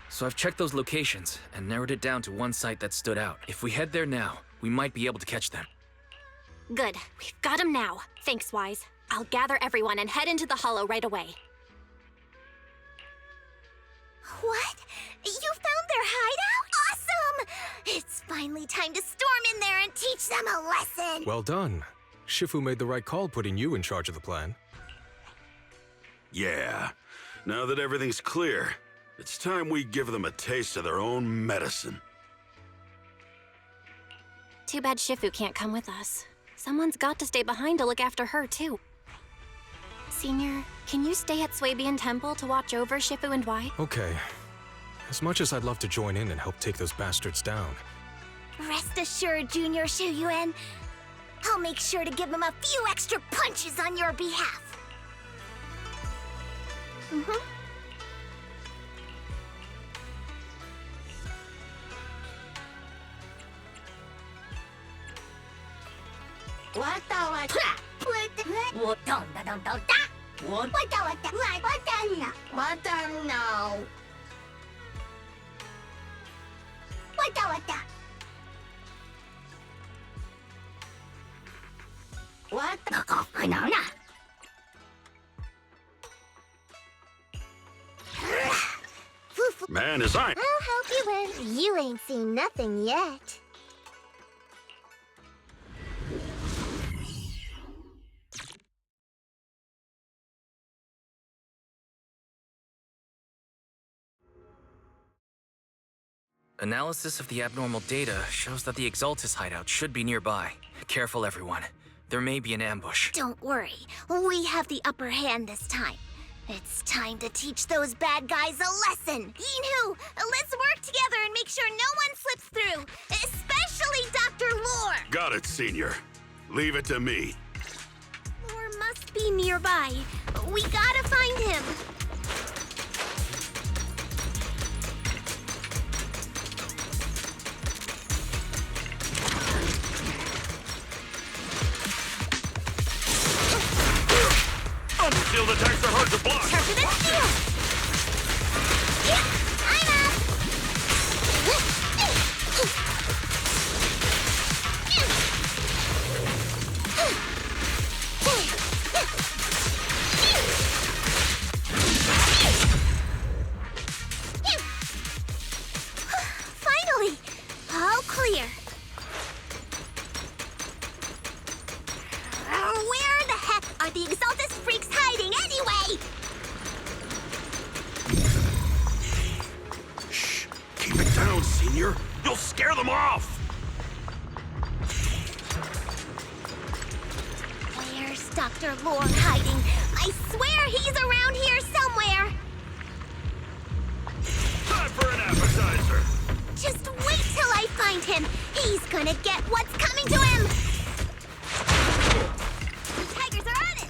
So I've checked those locations and narrowed it down to one site that stood out. If we head there now, we might be able to catch them. Good. We've got them now. Thanks, Wise. I'll gather everyone and head into the Hollow right away. What? You found their hideout? Awesome! It's finally time to storm in there and teach them a lesson! Well done. Shifu made the right call putting you in charge of the plan. Yeah. Now that everything's clear, it's time we give them a taste of their own medicine. Too bad Shifu can't come with us. Someone's got to stay behind to look after her, too. Senior, can you stay at Swabian Temple to watch over Shifu and Wai? Okay. As much as I'd love to join in and help take those bastards down. Rest assured, Junior Shuyuan. I'll make sure to give them a few extra punches on your behalf. Man, as I... I'll help you win. You ain't seen nothing yet. Analysis of the abnormal data shows that the Exaltis hideout should be nearby. Careful, everyone. There may be an ambush. Don't worry. We have the upper hand this time. It's time to teach those bad guys a lesson. Yinhu, let's work together and make sure no one slips through, especially Dr. Lore. Got it, Senior. Leave it to me. Lore must be nearby. We gotta find him. Steel attacks are hard to block. Tougher than steel. Yeah, I'm up. Finally, all clear. Where the heck are the Exaltis freaks hiding anyway? Shh! Keep it down, Senior. You'll scare them off! Where's Dr. Lore hiding? I swear he's around here somewhere! Time for an appetizer! Just wait till I find him! He's gonna get what's coming to him! The tigers are on it!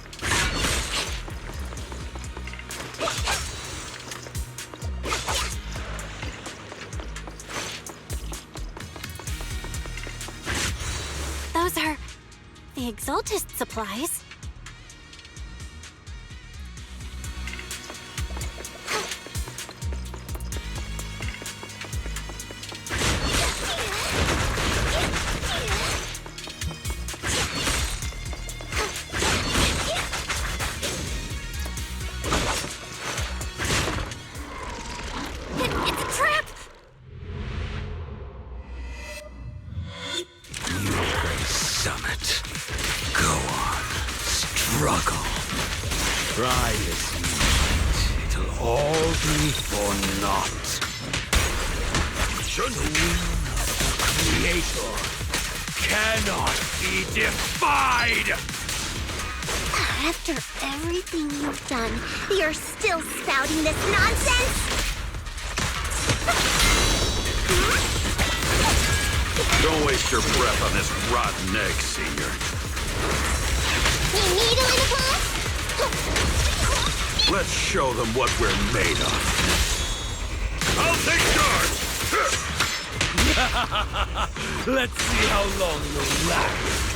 Those are the Exaltist supplies. It's a trap! Summit. Go on. Struggle. Try this moment. It'll all be for naught. Shouldn't Creator cannot be defied! After everything you've done, you're still spouting this nonsense? Don't waste your breath on this rotten egg, Senior. You need a little glass? Let's show them what we're made of. I'll take charge! Let's see how long you'll last.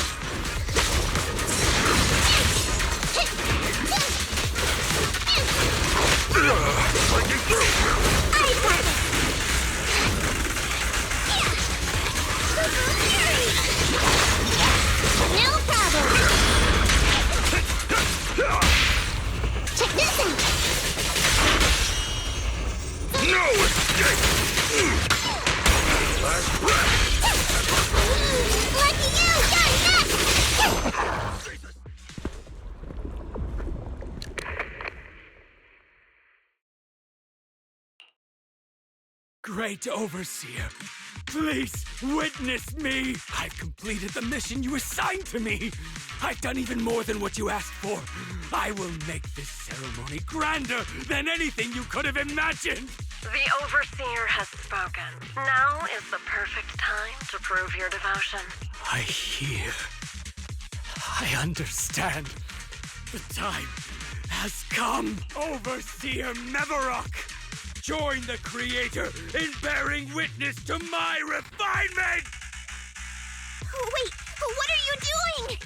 No problem. Check this out. No escape! Last breath! Lucky you! You're next! Great Overseer, please witness me! I've completed the mission you assigned to me! I've done even more than what you asked for! I will make this ceremony grander than anything you could have imagined! The Overseer has spoken. Now is the perfect time to prove your devotion. I hear. I understand. The time has come. Overseer Mevarok! Join the Creator in bearing witness to my refinement! Wait, what are you doing?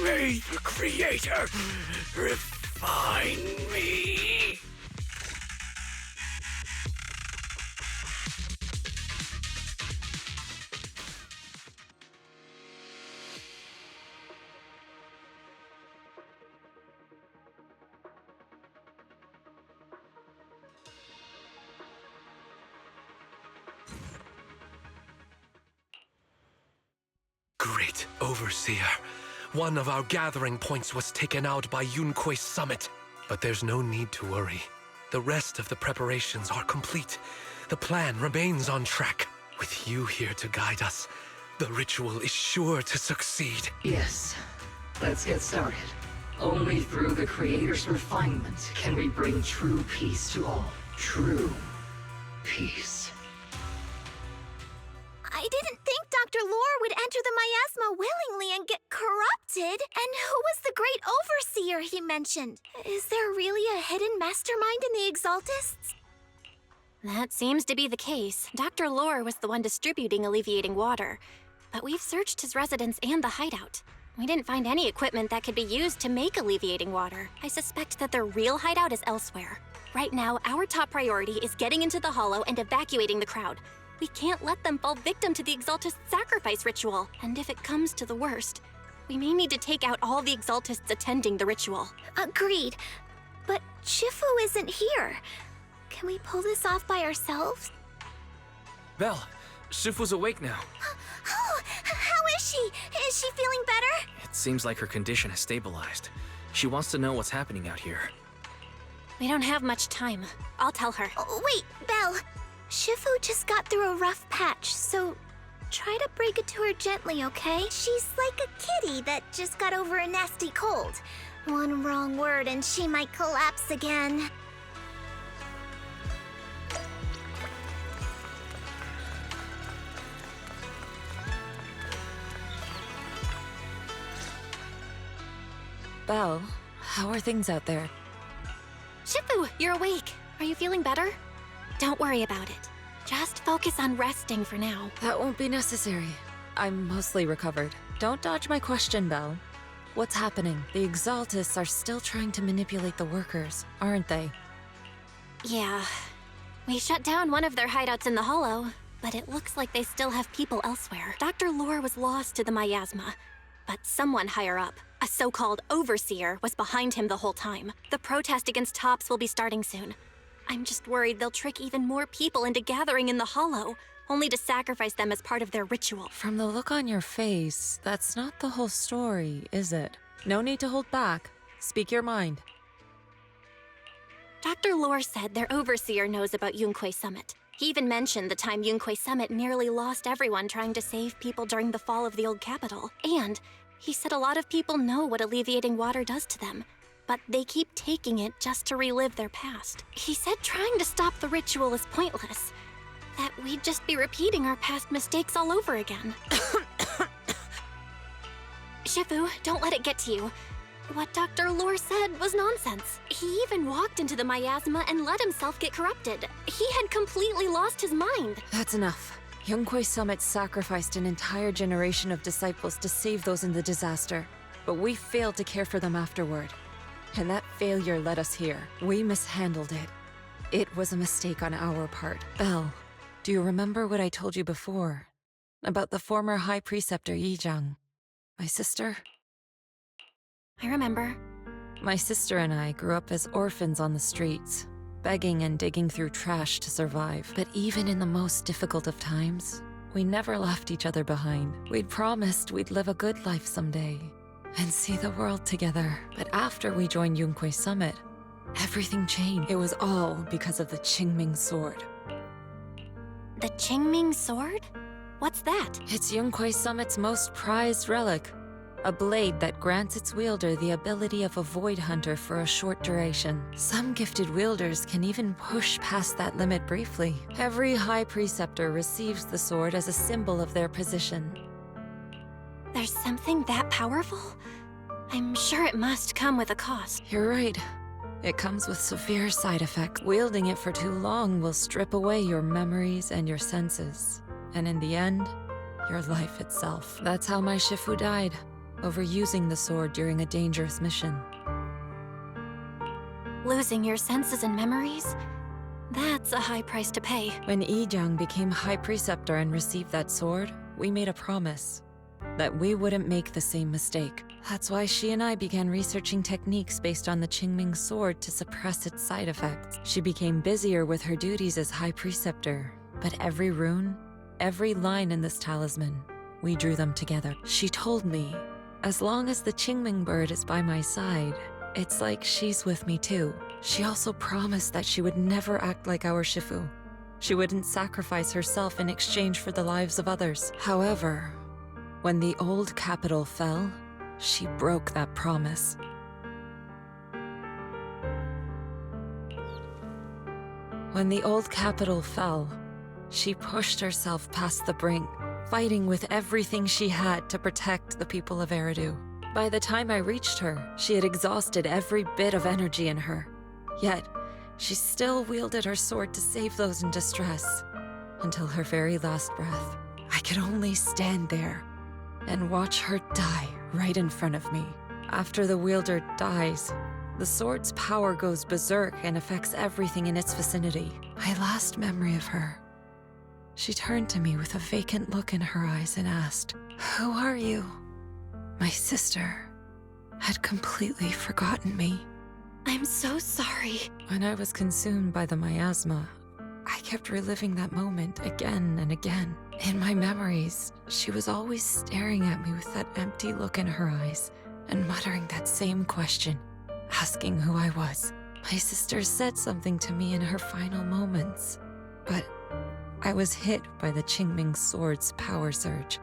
May the Creator refine me! Great Overseer. One of our gathering points was taken out by Yunque's summit. But there's no need to worry. The rest of the preparations are complete. The plan remains on track. With you here to guide us, the ritual is sure to succeed. Yes. Let's get started. Only through the Creator's refinement can we bring true peace to all. True peace. I didn't think Dr. Lore would enter the miasma willingly and get corrupted. And who was the great overseer he mentioned? Is there really a hidden mastermind in the Exaltists? That seems to be the case. Dr. Lore was the one distributing alleviating water. But we've searched his residence and the hideout. We didn't find any equipment that could be used to make alleviating water. I suspect that their real hideout is elsewhere. Right now, our top priority is getting into the Hollow and evacuating the crowd. We can't let them fall victim to the Exaltist sacrifice ritual. And if it comes to the worst, we may need to take out all the Exaltists attending the ritual. Agreed. But Shifu isn't here. Can we pull this off by ourselves? Belle, Shifu's awake now. Oh, how is she? Is she feeling better? It seems like her condition has stabilized. She wants to know what's happening out here. We don't have much time. I'll tell her. Oh, wait, Belle. Shifu just got through a rough patch, so try to break it to her gently, okay? She's like a kitty that just got over a nasty cold. One wrong word and she might collapse again. Belle, how are things out there? Shifu, you're awake. Are you feeling better? Don't worry about it. Just focus on resting for now. That won't be necessary. I'm mostly recovered. Don't dodge my question, Belle. What's happening? The Exaltists are still trying to manipulate the workers, aren't they? Yeah. We shut down one of their hideouts in the Hollow, but it looks like they still have people elsewhere. Dr. Lore was lost to the miasma, but someone higher up, a so-called overseer, was behind him the whole time. The protest against Tops will be starting soon. I'm just worried they'll trick even more people into gathering in the Hollow, only to sacrifice them as part of their ritual. From the look on your face, that's not the whole story, is it? No need to hold back. Speak your mind. Dr. Lore said their overseer knows about Yunque Summit. He even mentioned the time Yunque Summit nearly lost everyone trying to save people during the fall of the old capital. And he said a lot of people know what alleviating water does to them, but they keep taking it just to relive their past. He said trying to stop the ritual is pointless, that we'd just be repeating our past mistakes all over again. Shifu, don't let it get to you. What Dr. Lore said was nonsense. He even walked into the miasma and let himself get corrupted. He had completely lost his mind. That's enough. Yunkwei Summit sacrificed an entire generation of disciples to save those in the disaster, but we failed to care for them afterward. And that failure led us here. We mishandled it. It was a mistake on our part. Belle, do you remember what I told you before? About the former High Preceptor Yizhang? My sister? I remember. My sister and I grew up as orphans on the streets, begging and digging through trash to survive. But even in the most difficult of times, we never left each other behind. We'd promised we'd live a good life someday and see the world together. But after we joined Yunkwei Summit, everything changed. It was all because of the Qingming Sword. The Qingming Sword? What's that? It's Yunkwei Summit's most prized relic. A blade that grants its wielder the ability of a void hunter for a short duration. Some gifted wielders can even push past that limit briefly. Every High Preceptor receives the sword as a symbol of their position. There's something that powerful? I'm sure it must come with a cost. You're right. It comes with severe side effects. Wielding it for too long will strip away your memories and your senses. And in the end, your life itself. That's how my Shifu died. Overusing the sword during a dangerous mission. Losing your senses and memories? That's a high price to pay. When Yizhang became High Preceptor and received that sword, we made a promise that we wouldn't make the same mistake. That's why she and I began researching techniques based on the Qingming Sword to suppress its side effects. She became busier with her duties as High Preceptor, but every rune, every line in this talisman, we drew them together. She told me, as long as the Qingming bird is by my side, it's like she's with me too. She also promised that she would never act like our Shifu. She wouldn't sacrifice herself in exchange for the lives of others. However, when the old capital fell, she broke that promise. When the old capital fell, she pushed herself past the brink, fighting with everything she had to protect the people of Eridu. By the time I reached her, she had exhausted every bit of energy in her. Yet, she still wielded her sword to save those in distress, until her very last breath. I could only stand there and watch her die right in front of me. After the wielder dies, the sword's power goes berserk and affects everything in its vicinity. My last memory of her, she turned to me with a vacant look in her eyes and asked, "Who are you?" My sister had completely forgotten me. I'm so sorry. When I was consumed by the miasma, I kept reliving that moment again and again. In my memories, she was always staring at me with that empty look in her eyes and muttering that same question, asking who I was. My sister said something to me in her final moments, but I was hit by the Qingming Sword's power surge.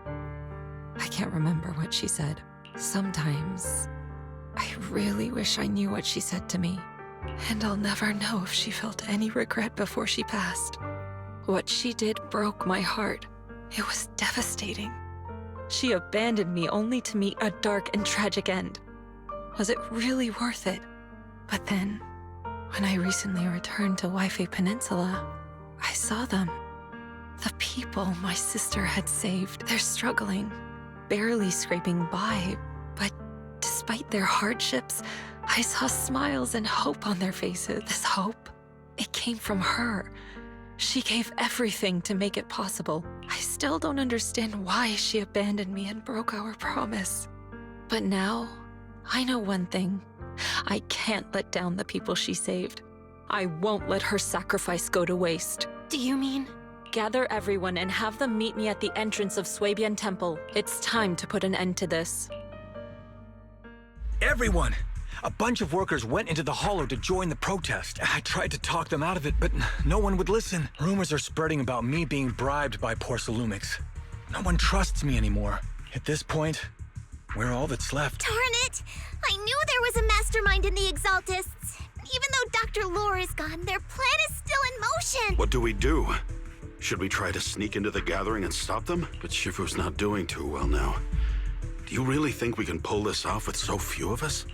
I can't remember what she said. Sometimes, I really wish I knew what she said to me, and I'll never know if she felt any regret before she passed. What she did broke my heart. It was devastating. She abandoned me only to meet a dark and tragic end. Was it really worth it? But then, when I recently returned to Waifei Peninsula, I saw them. The people my sister had saved. They're struggling, barely scraping by, but despite their hardships, I saw smiles and hope on their faces. This hope, it came from her. She gave everything to make it possible. I still don't understand why she abandoned me and broke our promise. But now, I know one thing. I can't let down the people she saved. I won't let her sacrifice go to waste. Do you mean? Gather everyone and have them meet me at the entrance of Swabian Temple. It's time to put an end to this. Everyone! A bunch of workers went into the hollow to join the protest. I tried to talk them out of it, but no one would listen. Rumors are spreading about me being bribed by Porcelumix. No one trusts me anymore. At this point, we're all that's left. Darn it! I knew there was a mastermind in the Exaltists. Even though Dr. Lore is gone, their plan is still in motion. What do we do? Should we try to sneak into the gathering and stop them? But Shifu's not doing too well now. Do you really think we can pull this off with so few of us?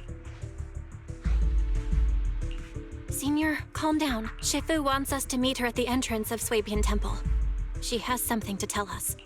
Senior, calm down. Shifu wants us to meet her at the entrance of Swabian Temple. She has something to tell us.